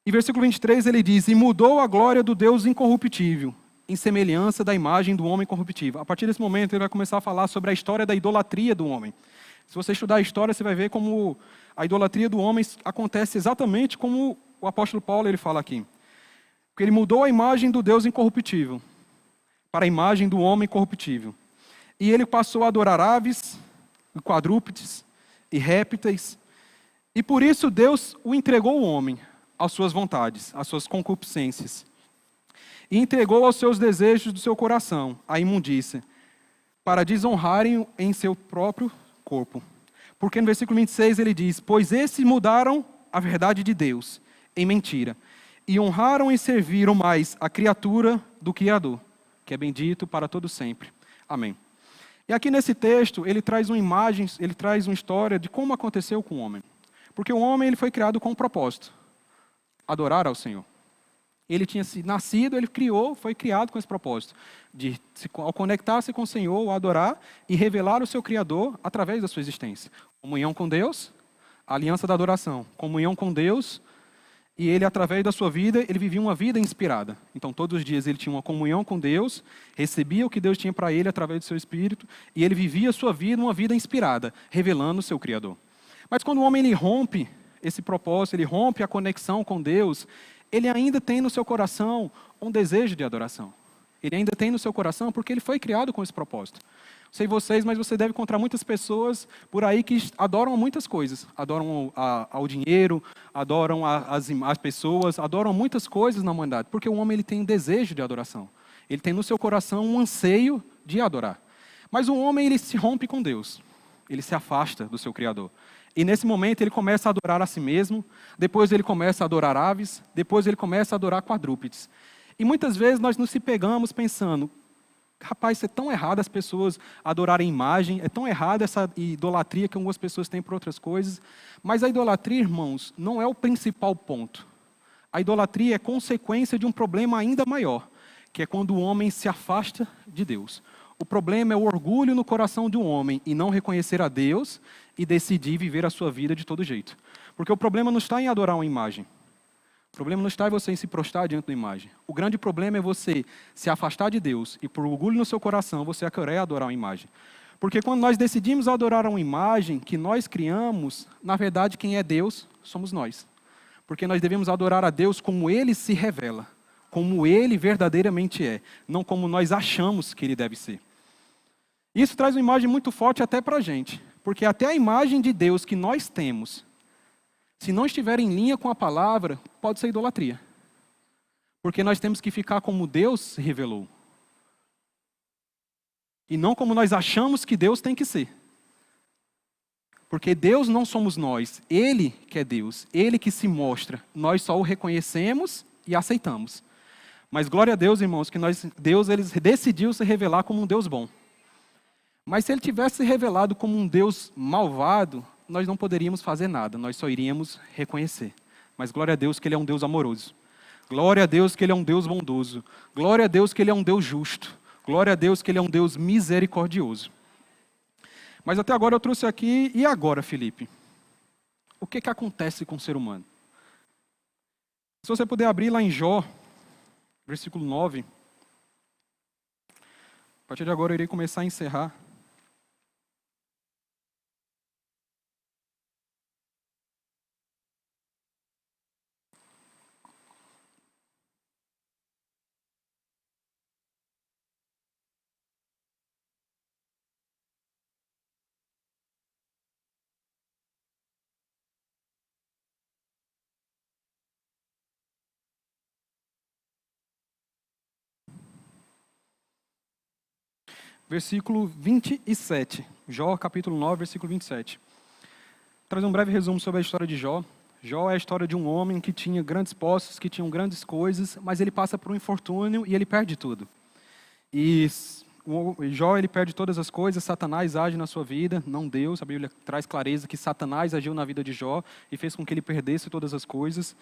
E versículo 23 ele diz, e mudou a glória do Deus incorruptível, em semelhança da imagem do homem corruptível. A partir desse momento ele vai começar a falar sobre a história da idolatria do homem. Se você estudar a história, você vai ver como a idolatria do homem acontece exatamente como o apóstolo Paulo ele fala aqui. Porque ele mudou a imagem do Deus incorruptível para a imagem do homem corruptível. E ele passou a adorar aves, quadrúpedes e répteis. E por isso Deus o entregou ao homem, às suas vontades, às suas concupiscências. E entregou aos seus desejos do seu coração, a imundícia, para desonrarem em seu próprio corpo. Porque no versículo 26 ele diz, pois esses mudaram a verdade de Deus em mentira, e honraram e serviram mais a criatura do Criador, que é bendito para todo sempre. Amém. E aqui nesse texto, ele traz uma imagem, ele traz uma história de como aconteceu com o homem. Porque o homem ele foi criado com um propósito, adorar ao Senhor. Ele tinha nascido, ele foi criado com esse propósito, de ao conectar-se com o Senhor, adorar e revelar o seu Criador através da sua existência. Comunhão com Deus, aliança da adoração. Comunhão com Deus, e ele, através da sua vida, ele vivia uma vida inspirada. Então, todos os dias ele tinha uma comunhão com Deus, recebia o que Deus tinha para ele através do seu Espírito, e ele vivia a sua vida, uma vida inspirada, revelando o seu Criador. Mas quando o homem ele rompe esse propósito, ele rompe a conexão com Deus, ele ainda tem no seu coração um desejo de adoração. Ele ainda tem no seu coração porque ele foi criado com esse propósito. Não sei vocês, mas você deve encontrar muitas pessoas por aí que adoram muitas coisas. Adoram ao dinheiro, adoram as pessoas, adoram muitas coisas na humanidade. Porque o homem ele tem um desejo de adoração. Ele tem no seu coração um anseio de adorar. Mas o homem ele se rompe com Deus. Ele se afasta do seu Criador. E nesse momento ele começa a adorar a si mesmo, depois ele começa a adorar aves, depois ele começa a adorar quadrúpedes. E muitas vezes nós nos se pegamos pensando, rapaz, isso é tão errado as pessoas adorarem imagem, é tão errado essa idolatria que algumas pessoas têm por outras coisas. Mas a idolatria, irmãos, não é o principal ponto. A idolatria é consequência de um problema ainda maior, que é quando o homem se afasta de Deus. O problema é o orgulho no coração de um homem e não reconhecer a Deus e decidir viver a sua vida de todo jeito. Porque o problema não está em adorar uma imagem. O problema não está em você se prostrar diante da imagem. O grande problema é você se afastar de Deus e por orgulho no seu coração você querer adorar uma imagem. Porque quando nós decidimos adorar uma imagem que nós criamos, na verdade quem é Deus somos nós. Porque nós devemos adorar a Deus como Ele se revela, como Ele verdadeiramente é, não como nós achamos que Ele deve ser. Isso traz uma imagem muito forte até para a gente, porque até a imagem de Deus que nós temos, se não estiver em linha com a palavra, pode ser idolatria. Porque nós temos que ficar como Deus se revelou. E não como nós achamos que Deus tem que ser. Porque Deus não somos nós, Ele que é Deus, Ele que se mostra. Nós só o reconhecemos e aceitamos. Mas glória a Deus, irmãos, que Deus ele decidiu se revelar como um Deus bom. Mas se Ele tivesse se revelado como um Deus malvado, nós não poderíamos fazer nada, nós só iríamos reconhecer. Mas glória a Deus que Ele é um Deus amoroso. Glória a Deus que Ele é um Deus bondoso. Glória a Deus que Ele é um Deus justo. Glória a Deus que Ele é um Deus misericordioso. Mas até agora eu trouxe aqui, e agora, Felipe? O que acontece com o ser humano? Se você puder abrir lá em Jó, versículo 9. A partir de agora eu irei começar a encerrar. Versículo 27. Jó, capítulo 9, versículo 27. Vou trazer um breve resumo sobre a história de Jó. Jó é a história de um homem que tinha grandes posses, que tinham grandes coisas, mas ele passa por um infortúnio e ele perde tudo. E Jó, ele perde todas as coisas, Satanás age na sua vida, não Deus. A Bíblia traz clareza que Satanás agiu na vida de Jó e fez com que ele perdesse todas as coisas.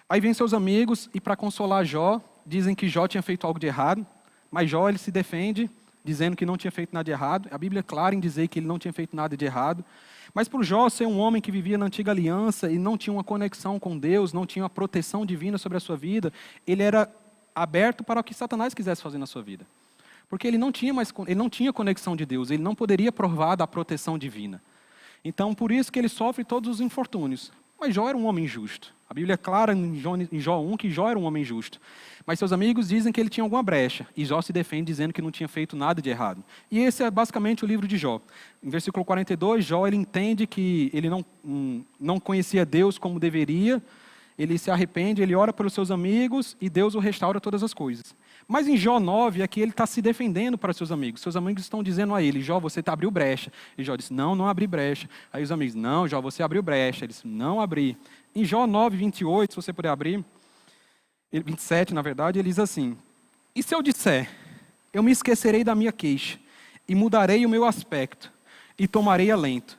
Aí vem seus amigos e para consolar Jó, dizem que Jó tinha feito algo de errado, mas Jó ele se defende, dizendo que não tinha feito nada de errado. A Bíblia é clara em dizer que ele não tinha feito nada de errado. Mas por Jó ser um homem que vivia na antiga aliança e não tinha uma conexão com Deus, não tinha uma proteção divina sobre a sua vida, ele era aberto para o que Satanás quisesse fazer na sua vida. Porque ele não tinha conexão de Deus, ele não poderia provar da proteção divina. Então, por isso que ele sofre todos os infortúnios. Mas Jó era um homem justo. A Bíblia é clara em Jó 1 que Jó era um homem justo. Mas seus amigos dizem que ele tinha alguma brecha. E Jó se defende dizendo que não tinha feito nada de errado. E esse é basicamente o livro de Jó. Em versículo 42, Jó ele entende que ele não conhecia Deus como deveria. Ele se arrepende, ele ora pelos seus amigos e Deus o restaura todas as coisas. Mas em Jó 9, aqui ele está se defendendo para seus amigos. Seus amigos estão dizendo a ele: Jó, você abriu brecha. E Jó disse: não abri brecha. Aí os amigos: não, Jó, você abriu brecha. Ele disse: não abri. Em Jó 9, 28, se você puder abrir, 27 na verdade, ele diz assim: e se eu disser, eu me esquecerei da minha queixa, e mudarei o meu aspecto, e tomarei alento.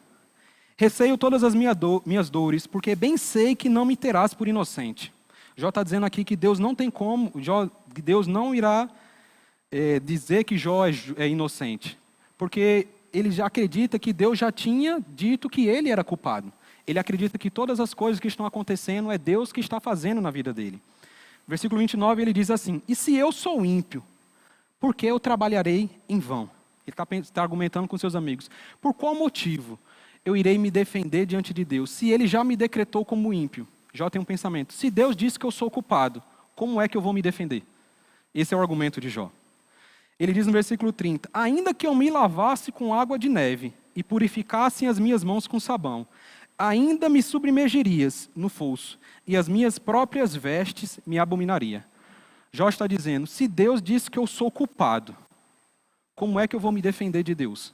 Receio todas as minhas dores, porque bem sei que não me terás por inocente. Jó está dizendo aqui que Deus não tem como, Deus não irá dizer que Jó é inocente, porque ele já acredita que Deus já tinha dito que ele era culpado. Ele acredita que todas as coisas que estão acontecendo é Deus que está fazendo na vida dele. Versículo 29, ele diz assim: e se eu sou ímpio, por que eu trabalharei em vão? Ele está argumentando com seus amigos. Por qual motivo eu irei me defender diante de Deus, se ele já me decretou como ímpio? Jó tem um pensamento: se Deus disse que eu sou culpado, como é que eu vou me defender? Esse é o argumento de Jó. Ele diz no versículo 30, ainda que eu me lavasse com água de neve e purificassem as minhas mãos com sabão, ainda me submergerias no fosso e as minhas próprias vestes me abominaria. Jó está dizendo: se Deus disse que eu sou culpado, como é que eu vou me defender de Deus?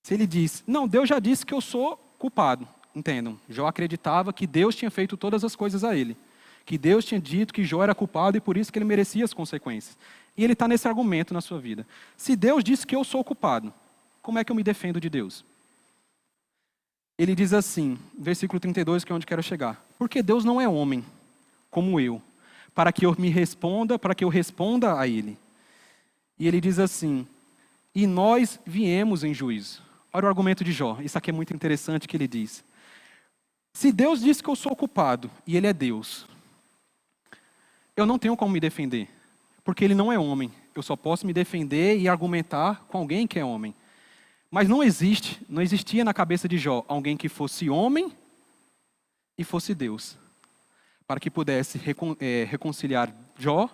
Se ele diz: não, Deus já disse que eu sou culpado. Entendam, Jó acreditava que Deus tinha feito todas as coisas a ele. Que Deus tinha dito que Jó era culpado e por isso que ele merecia as consequências. E ele está nesse argumento na sua vida. Se Deus disse que eu sou culpado, como é que eu me defendo de Deus? Ele diz assim, versículo 32, que é onde quero chegar. Porque Deus não é homem, como eu, para que eu responda a ele. E ele diz assim: e nós viemos em juízo. Olha o argumento de Jó, isso aqui é muito interessante que ele diz. Se Deus disse que eu sou culpado, e ele é Deus, eu não tenho como me defender, porque ele não é homem. Eu só posso me defender e argumentar com alguém que é homem. Mas não existia na cabeça de Jó alguém que fosse homem e fosse Deus, para que pudesse reconciliar Jó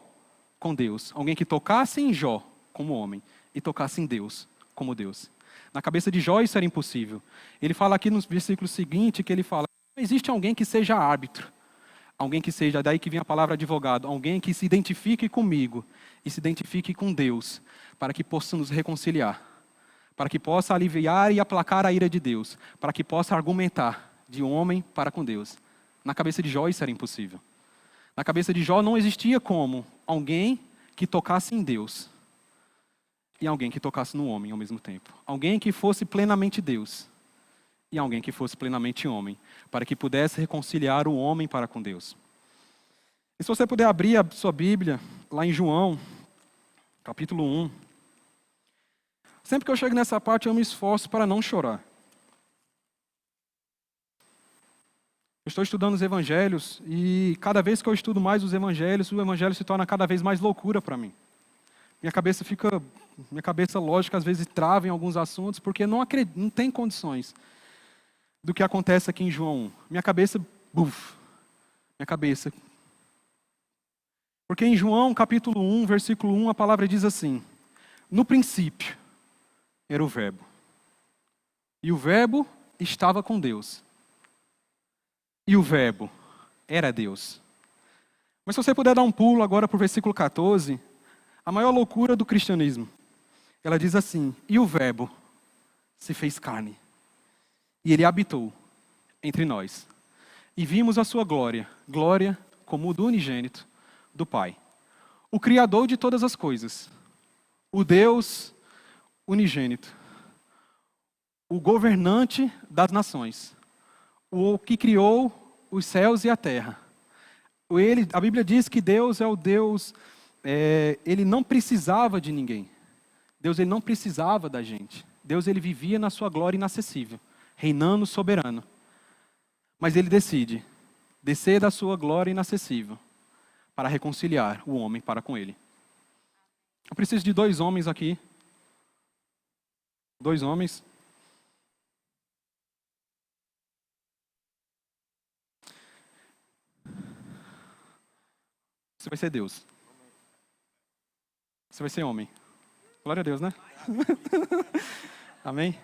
com Deus. Alguém que tocasse em Jó como homem e tocasse em Deus como Deus. Na cabeça de Jó isso era impossível. Ele fala aqui no versículo seguinte, que ele fala: não existe alguém que seja árbitro, alguém que seja, daí que vem a palavra advogado, alguém que se identifique comigo e se identifique com Deus, para que possa nos reconciliar, para que possa aliviar e aplacar a ira de Deus, para que possa argumentar de homem para com Deus. Na cabeça de Jó isso era impossível. Na cabeça de Jó não existia como alguém que tocasse em Deus e alguém que tocasse no homem ao mesmo tempo. Alguém que fosse plenamente Deus e alguém que fosse plenamente homem, para que pudesse reconciliar o homem para com Deus. E se você puder abrir a sua Bíblia, lá em João, capítulo 1. Sempre que eu chego nessa parte, eu me esforço para não chorar. Eu estou estudando os evangelhos e cada vez que eu estudo mais os evangelhos, o evangelho se torna cada vez mais loucura para mim. Minha cabeça lógica às vezes trava em alguns assuntos porque não tem condições do que acontece aqui em João 1. Minha cabeça. Porque em João capítulo 1, versículo 1, a palavra diz assim: no princípio era o Verbo, e o Verbo estava com Deus. E o Verbo era Deus. Mas se você puder dar um pulo agora para o versículo 14, a maior loucura do cristianismo. Ela diz assim: e o Verbo se fez carne, e ele habitou entre nós. E vimos a sua glória, glória como o do unigênito do Pai. O Criador de todas as coisas, o Deus unigênito, o governante das nações, o que criou os céus e a terra. A Bíblia diz que Deus é o Deus, ele não precisava de ninguém. Deus ele não precisava da gente. Deus ele vivia na sua glória inacessível, reinando soberano. Mas ele decide descer da sua glória inacessível para reconciliar o homem para com ele. Eu preciso de 2 homens aqui. 2 homens. Você vai ser Deus. Você vai ser homem. Glória a Deus, né? Amém?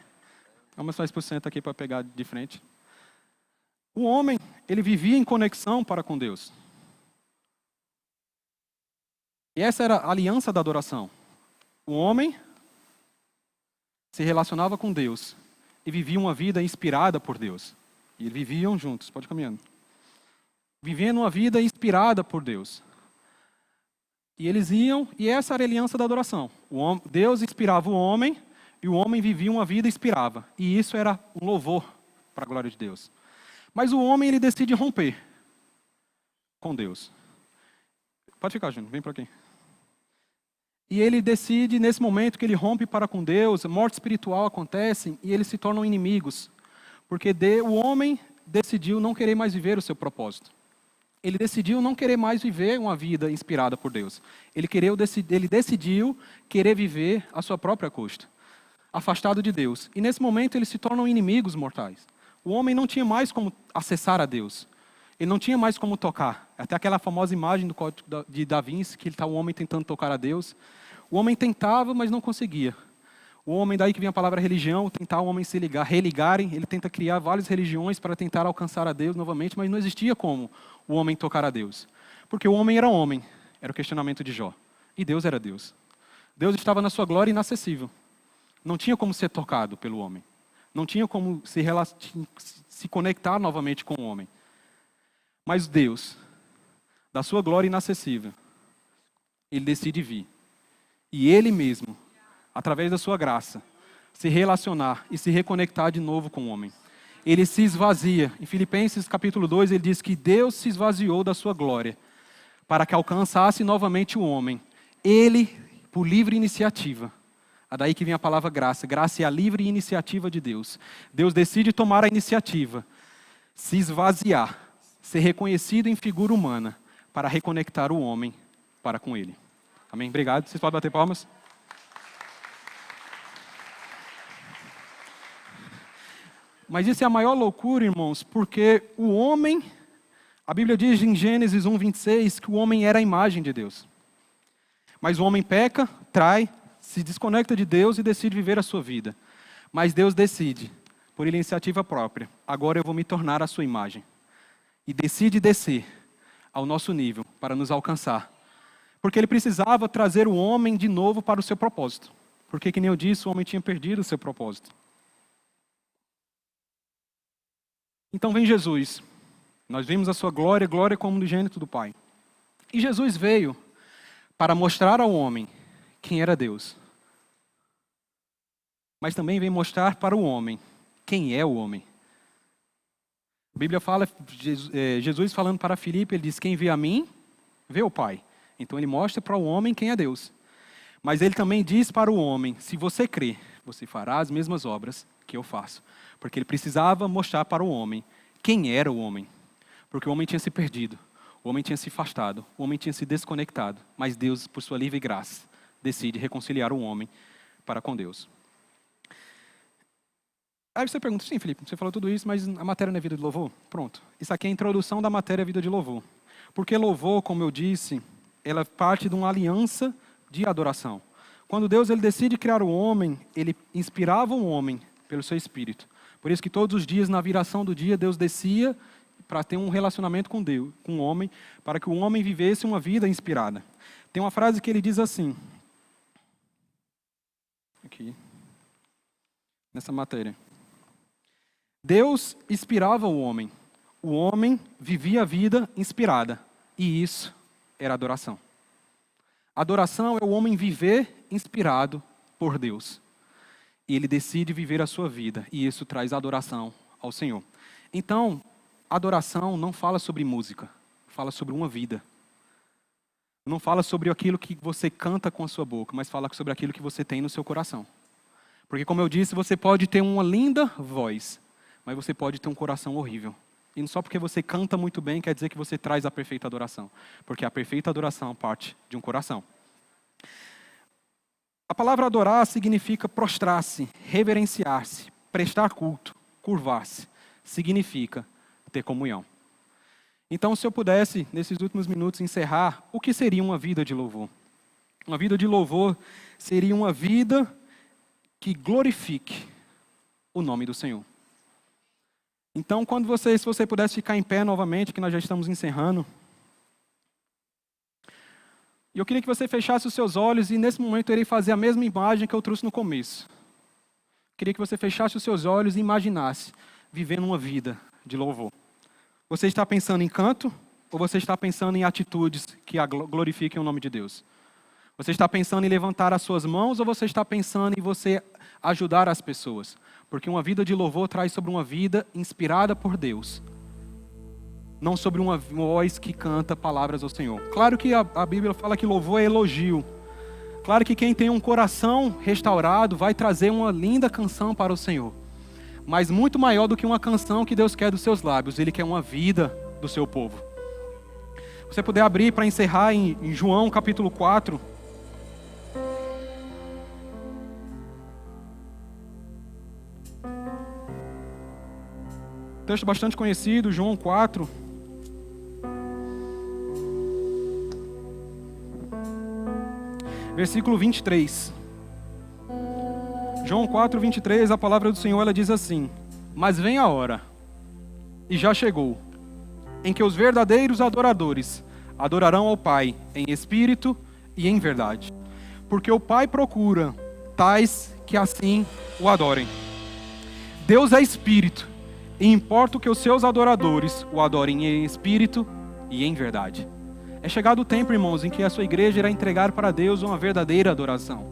Vamos mais por cento aqui para pegar de frente. O homem, ele vivia em conexão para com Deus. E essa era a aliança da adoração. O homem se relacionava com Deus e vivia uma vida inspirada por Deus. E eles viviam juntos, pode caminhando. Vivendo uma vida inspirada por Deus. E eles iam, e essa era a aliança da adoração. Deus inspirava o homem, e o homem vivia uma vida e inspirava. E isso era um louvor para a glória de Deus. Mas o homem, ele decide romper com Deus. Pode ficar, Júnior, vem para aqui. E ele decide, nesse momento que ele rompe para com Deus, a morte espiritual acontece, e eles se tornam inimigos. Porque o homem decidiu não querer mais viver o seu propósito. Ele decidiu não querer mais viver uma vida inspirada por Deus. Ele decidiu querer viver a sua própria custa, afastado de Deus. E nesse momento eles se tornam inimigos mortais. O homem não tinha mais como acessar a Deus. Ele não tinha mais como tocar. Até aquela famosa imagem do Código de Da Vinci, que está o homem tentando tocar a Deus. O homem tentava, mas não conseguia. O homem, daí que vem a palavra religião, tentar o homem se religarem, ele tenta criar várias religiões para tentar alcançar a Deus novamente, mas não existia como o homem tocar a Deus. Porque o homem, era o questionamento de Jó. E Deus era Deus. Deus estava na sua glória inacessível. Não tinha como ser tocado pelo homem. Não tinha como se conectar novamente com o homem. Mas Deus, da sua glória inacessível, ele decide vir. E ele mesmo, através da sua graça, se relacionar e se reconectar de novo com o homem. Ele se esvazia. Em Filipenses capítulo 2, ele diz que Deus se esvaziou da sua glória para que alcançasse novamente o homem. Ele, por livre iniciativa. Daí que vem a palavra graça. Graça é a livre iniciativa de Deus. Deus decide tomar a iniciativa, se esvaziar, ser reconhecido em figura humana para reconectar o homem para com ele. Amém? Obrigado. Vocês podem bater palmas? Mas isso é a maior loucura, irmãos, porque o homem, a Bíblia diz em Gênesis 1:26 que o homem era a imagem de Deus. Mas o homem peca, trai, se desconecta de Deus e decide viver a sua vida. Mas Deus decide, por iniciativa própria, agora eu vou me tornar a sua imagem. E decide descer ao nosso nível para nos alcançar. Porque ele precisava trazer o homem de novo para o seu propósito. Porque, que nem eu disse, o homem tinha perdido o seu propósito. Então vem Jesus. Nós vimos a sua glória, glória como unigênito do Pai. E Jesus veio para mostrar ao homem quem era Deus. Mas também veio mostrar para o homem quem é o homem. A Bíblia fala, Jesus falando para Filipe, ele diz, quem vê a mim, vê o Pai. Então ele mostra para o homem quem é Deus. Mas ele também diz para o homem, se você crer, você fará as mesmas obras que eu faço. Porque ele precisava mostrar para o homem quem era o homem. Porque o homem tinha se perdido, o homem tinha se afastado, o homem tinha se desconectado. Mas Deus, por sua livre graça, decide reconciliar o homem para com Deus. Aí você pergunta, sim, Felipe, você falou tudo isso, mas a matéria não é vida de louvor? Pronto. Isso aqui é a introdução da matéria vida de louvor. Porque louvor, como eu disse, ela parte de uma aliança de adoração. Quando Deus ele decide criar o homem, ele inspirava o homem pelo seu espírito. Por isso que todos os dias, na viração do dia, Deus descia para ter um relacionamento com Deus, com o homem, para que o homem vivesse uma vida inspirada. Tem uma frase que ele diz assim, aqui, nessa matéria. Deus inspirava o homem vivia a vida inspirada, e isso era adoração. Adoração é o homem viver inspirado por Deus. E ele decide viver a sua vida, e isso traz adoração ao Senhor. Então, adoração não fala sobre música, fala sobre uma vida. Não fala sobre aquilo que você canta com a sua boca, mas fala sobre aquilo que você tem no seu coração. Porque, como eu disse, você pode ter uma linda voz, mas você pode ter um coração horrível. E não só porque você canta muito bem, quer dizer que você traz a perfeita adoração. Porque a perfeita adoração parte de um coração. A palavra adorar significa prostrar-se, reverenciar-se, prestar culto, curvar-se. Significa ter comunhão. Então, se eu pudesse, nesses últimos minutos, encerrar, o que seria uma vida de louvor? Uma vida de louvor seria uma vida que glorifique o nome do Senhor. Então, se você pudesse ficar em pé novamente, que nós já estamos encerrando. E eu queria que você fechasse os seus olhos e nesse momento eu irei fazer a mesma imagem que eu trouxe no começo. Queria que você fechasse os seus olhos e imaginasse vivendo uma vida de louvor. Você está pensando em canto ou você está pensando em atitudes que glorifiquem o nome de Deus? Você está pensando em levantar as suas mãos ou você está pensando em você ajudar as pessoas? Porque uma vida de louvor traz sobre uma vida inspirada por Deus. Não sobre uma voz que canta palavras ao Senhor. Claro que a Bíblia fala que louvor é elogio. Claro que quem tem um coração restaurado vai trazer uma linda canção para o Senhor. Mas muito maior do que uma canção que Deus quer dos seus lábios. Ele quer uma vida do seu povo. Se você puder abrir para encerrar em João capítulo 4. Texto bastante conhecido, João 4. Versículo 23. João 4, 23, a palavra do Senhor ela diz assim: mas vem a hora, e já chegou, em que os verdadeiros adoradores adorarão ao Pai em espírito e em verdade. Porque o Pai procura tais que assim o adorem. Deus é espírito, e importa que os seus adoradores o adorem em espírito e em verdade. É chegado o tempo, irmãos, em que a sua igreja irá entregar para Deus uma verdadeira adoração,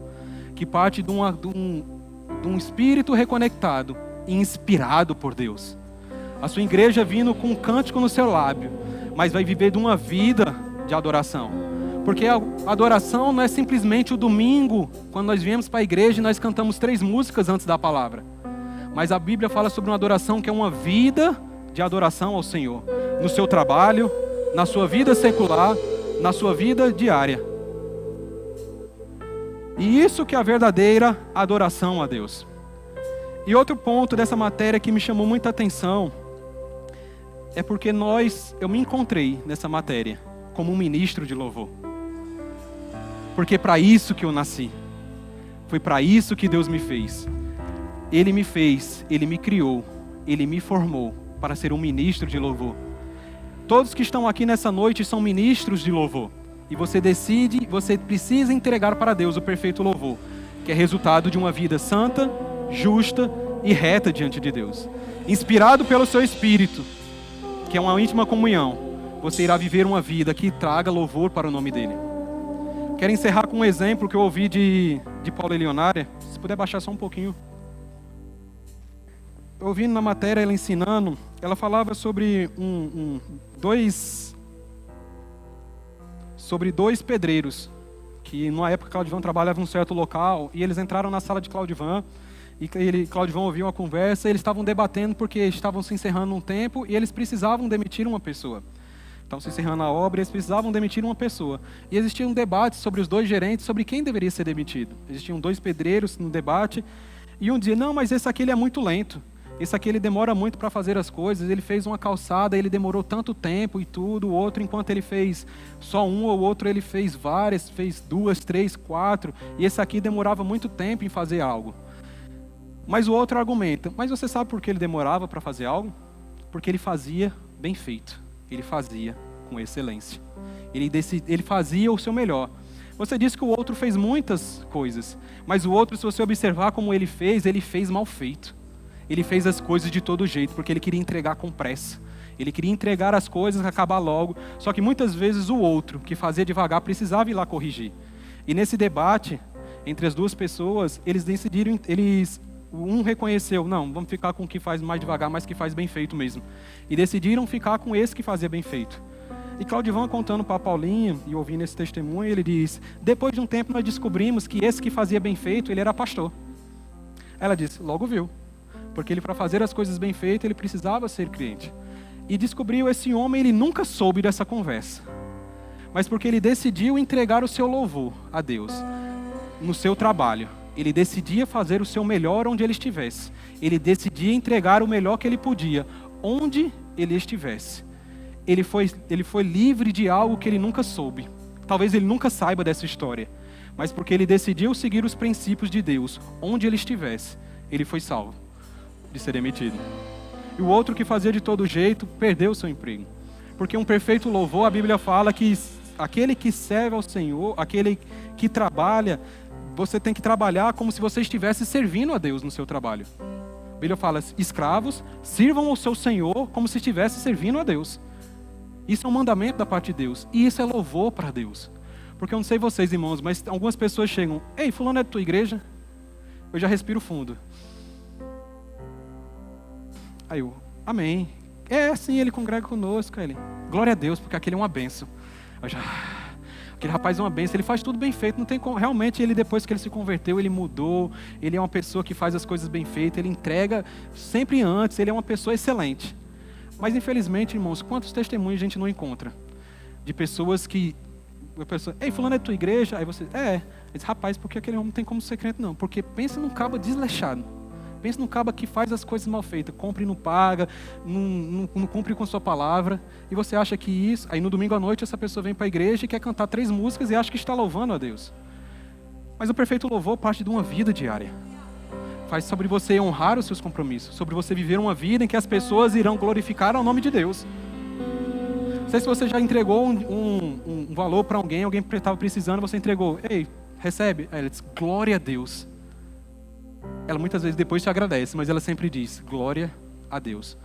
que parte de um espírito reconectado e inspirado por Deus. A sua igreja vindo com um cântico no seu lábio, mas vai viver de uma vida de adoração. Porque a adoração não é simplesmente o domingo, quando nós viemos para a igreja e nós cantamos 3 músicas antes da palavra. Mas a Bíblia fala sobre uma adoração que é uma vida de adoração ao Senhor. No seu trabalho, na sua vida secular, na sua vida diária. E isso que é a verdadeira adoração a Deus. E outro ponto dessa matéria que me chamou muita atenção é porque eu me encontrei nessa matéria como um ministro de louvor. Porque é para isso que eu nasci. Foi para isso que Deus me fez. Ele me fez, Ele me criou, Ele me formou para ser um ministro de louvor. Todos que estão aqui nessa noite são ministros de louvor. E você precisa entregar para Deus o perfeito louvor, que é resultado de uma vida santa, justa e reta diante de Deus. Inspirado pelo seu Espírito, que é uma íntima comunhão, você irá viver uma vida que traga louvor para o nome dEle. Quero encerrar com um exemplo que eu ouvi de Paulo Elionária. Se puder baixar só um pouquinho. ouvindo na matéria, ela ensinando, ela falava sobre dois pedreiros, que numa época Claudivan trabalhava em um certo local, e eles entraram na sala de Claudivan, e Claudivan ouviu uma conversa, e eles estavam debatendo porque estavam se encerrando um tempo, e eles precisavam demitir uma pessoa. Estavam se encerrando a obra, e eles precisavam demitir uma pessoa. E existia um debate sobre os dois gerentes, sobre quem deveria ser demitido. Existiam dois pedreiros no debate, e um dizia, não, mas esse aqui ele é muito lento. Esse aqui ele demora muito para fazer as coisas, ele fez uma calçada, ele demorou tanto tempo e tudo, o outro enquanto ele fez só um, ou o outro ele fez várias, fez 2, 3, 4, e esse aqui demorava muito tempo em fazer algo. Mas o outro argumenta, mas você sabe por que ele demorava para fazer algo? Porque ele fazia bem feito, ele fazia com excelência, ele fazia o seu melhor. Você disse que o outro fez muitas coisas, mas o outro, se você observar como ele fez mal feito. Ele fez as coisas de todo jeito, porque ele queria entregar com pressa. Ele queria entregar as coisas, acabar logo. Só que muitas vezes o outro, que fazia devagar, precisava ir lá corrigir. E nesse debate, entre as duas pessoas, eles decidiram, um reconheceu, não, vamos ficar com o que faz mais devagar, mas que faz bem feito mesmo. E decidiram ficar com esse que fazia bem feito. E Claudivan contando para a Paulinha, e ouvindo esse testemunho, ele diz, depois de um tempo nós descobrimos que esse que fazia bem feito, ele era pastor. Ela disse, logo viu. Porque ele, para fazer as coisas bem feitas, ele precisava ser crente. E descobriu esse homem, ele nunca soube dessa conversa. Mas porque ele decidiu entregar o seu louvor a Deus no seu trabalho. Ele decidia fazer o seu melhor onde ele estivesse. Ele decidia entregar o melhor que ele podia, onde ele estivesse. Ele foi livre de algo que ele nunca soube. Talvez ele nunca saiba dessa história. Mas porque ele decidiu seguir os princípios de Deus, onde ele estivesse, ele foi salvo de ser demitido. E o outro que fazia de todo jeito, perdeu o seu emprego. Porque um perfeito louvor, a Bíblia fala que aquele que serve ao Senhor, aquele que trabalha, você tem que trabalhar como se você estivesse servindo a Deus no seu trabalho. A Bíblia fala, escravos, sirvam ao seu Senhor como se estivesse servindo a Deus. Isso é um mandamento da parte de Deus. E isso é louvor para Deus. Porque eu não sei vocês, irmãos, mas algumas pessoas chegam, ei, fulano é da tua igreja? Eu já respiro fundo. Aí eu, amém. Sim, ele congrega conosco. Ele, glória a Deus, porque aquele é uma bênção. Aquele rapaz é uma bênção, ele faz tudo bem feito. Não tem como, realmente, ele depois que ele se converteu, ele mudou. Ele é uma pessoa que faz as coisas bem feitas. Ele entrega sempre antes. Ele é uma pessoa excelente. Mas, infelizmente, irmãos, quantos testemunhos a gente não encontra? De pessoas que... ei, fulano é da tua igreja? Aí você, diz, rapaz, porque aquele homem não tem como ser crente, não. Porque pensa num cabo desleixado. Pensa num cabo que faz as coisas mal feitas, compra e não paga, não cumpre com sua palavra, e você acha que isso... Aí no domingo à noite essa pessoa vem para a igreja e quer cantar 3 músicas e acha que está louvando a Deus. Mas o perfeito louvor parte de uma vida diária. Faz sobre você honrar os seus compromissos, sobre você viver uma vida em que as pessoas irão glorificar ao nome de Deus. Não sei se você já entregou um valor para alguém que estava precisando, você entregou, ei, recebe. Aí ela diz, glória a Deus. Ela muitas vezes depois te agradece, mas ela sempre diz, glória a Deus.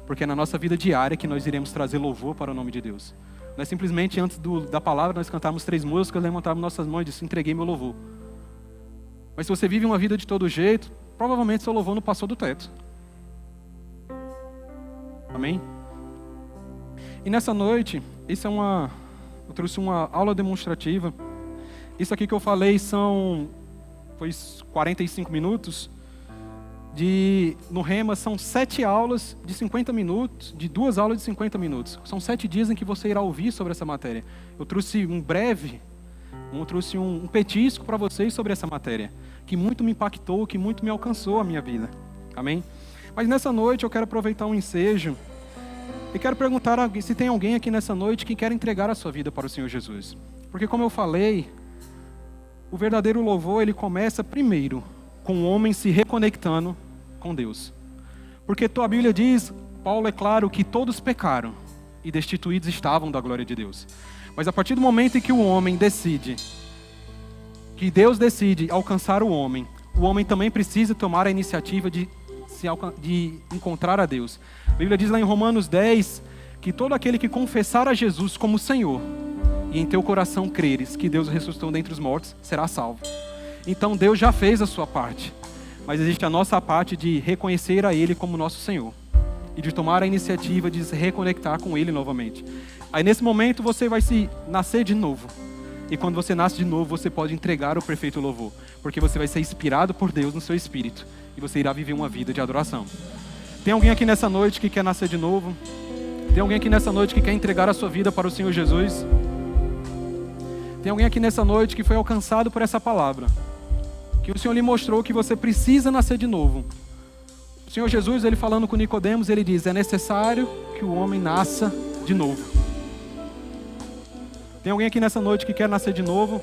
Porque é na nossa vida diária que nós iremos trazer louvor para o nome de Deus. Nós simplesmente, antes da palavra, nós cantarmos 3 músicas, levantarmos nossas mãos e disse, entreguei meu louvor. Mas se você vive uma vida de todo jeito, provavelmente seu louvor não passou do teto. Amém? E nessa noite, eu trouxe uma aula demonstrativa. Isso aqui que eu falei foi 45 minutos. No Rema são 7 aulas de 50 minutos, de 2 aulas de 50 minutos. São 7 dias em que você irá ouvir sobre essa matéria. Eu trouxe um petisco para vocês sobre essa matéria, que muito me impactou, que muito me alcançou a minha vida. Amém? Mas nessa noite eu quero aproveitar um ensejo e quero perguntar se tem alguém aqui nessa noite que quer entregar a sua vida para o Senhor Jesus. Porque como eu falei, o verdadeiro louvor, ele começa primeiro com o homem se reconectando com Deus. Porque a Bíblia diz, Paulo é claro, que todos pecaram e destituídos estavam da glória de Deus. Mas a partir do momento em que o homem decide, que Deus decide alcançar o homem também precisa tomar a iniciativa de encontrar a Deus. A Bíblia diz lá em Romanos 10, que todo aquele que confessar a Jesus como Senhor, e em teu coração creres que Deus ressuscitou dentre os mortos, será salvo. Então Deus já fez a sua parte. mas existe a nossa parte de reconhecer a Ele como nosso Senhor e de tomar a iniciativa de se reconectar com Ele novamente. Aí nesse momento você vai se nascer de novo. E quando você nasce de novo, você pode entregar o perfeito louvor, porque você vai ser inspirado por Deus no seu espírito e você irá viver uma vida de adoração. Tem alguém aqui nessa noite que quer nascer de novo? Tem alguém aqui nessa noite que quer entregar a sua vida para o Senhor Jesus? Tem alguém aqui nessa noite que foi alcançado por essa palavra, que o Senhor lhe mostrou que você precisa nascer de novo? O Senhor Jesus, Ele falando com Nicodemos, Ele diz: é necessário que o homem nasça de novo. Tem alguém aqui nessa noite que quer nascer de novo?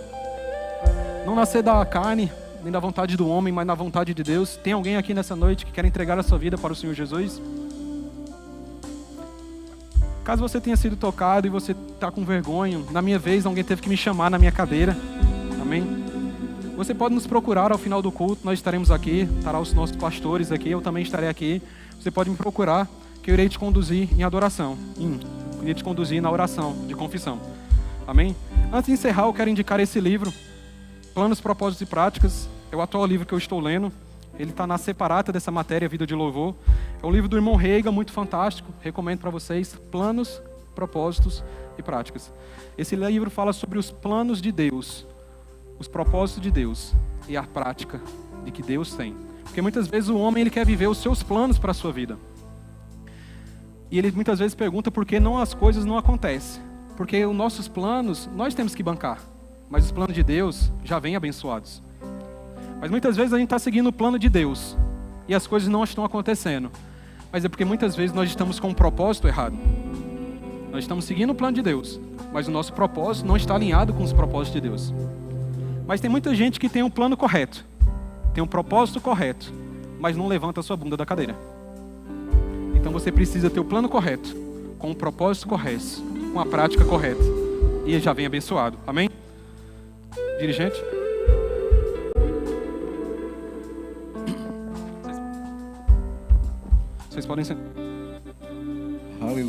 Não nascer da carne, nem da vontade do homem, mas na vontade de Deus. Tem alguém aqui nessa noite que quer entregar a sua vida para o Senhor Jesus? Caso você tenha sido tocado e você está com vergonha, na minha vez alguém teve que me chamar na minha cadeira. Amém? Você pode nos procurar ao final do culto, nós estaremos aqui, estará os nossos pastores aqui, eu também estarei aqui. Você pode me procurar, que eu irei te conduzir em adoração. Eu irei te conduzir na oração de confissão. Amém? Antes de encerrar, eu quero indicar esse livro, Planos, Propósitos e Práticas. É o atual livro que eu estou lendo. Ele está na separata dessa matéria, Vida de Louvor. É um livro do irmão Reiga, muito fantástico. Recomendo para vocês. Planos, Propósitos e Práticas. Esse livro fala sobre os planos de Deus, os propósitos de Deus e a prática de que Deus tem. Porque muitas vezes o homem ele quer viver os seus planos para a sua vida. E ele muitas vezes pergunta por que as coisas não acontecem. Porque os nossos planos, nós temos que bancar. Mas os planos de Deus já vêm abençoados. Mas muitas vezes a gente está seguindo o plano de Deus. E as coisas não estão acontecendo. Mas é porque muitas vezes nós estamos com um propósito errado. Nós estamos seguindo o plano de Deus. Mas o nosso propósito não está alinhado com os propósitos de Deus. Mas tem muita gente que tem um plano correto. Tem um propósito correto. Mas não levanta a sua bunda da cadeira. Então você precisa ter o plano correto. Com o propósito correto. Com a prática correta. E ele já vem abençoado. Amém? Dirigente? Vocês podem sentar.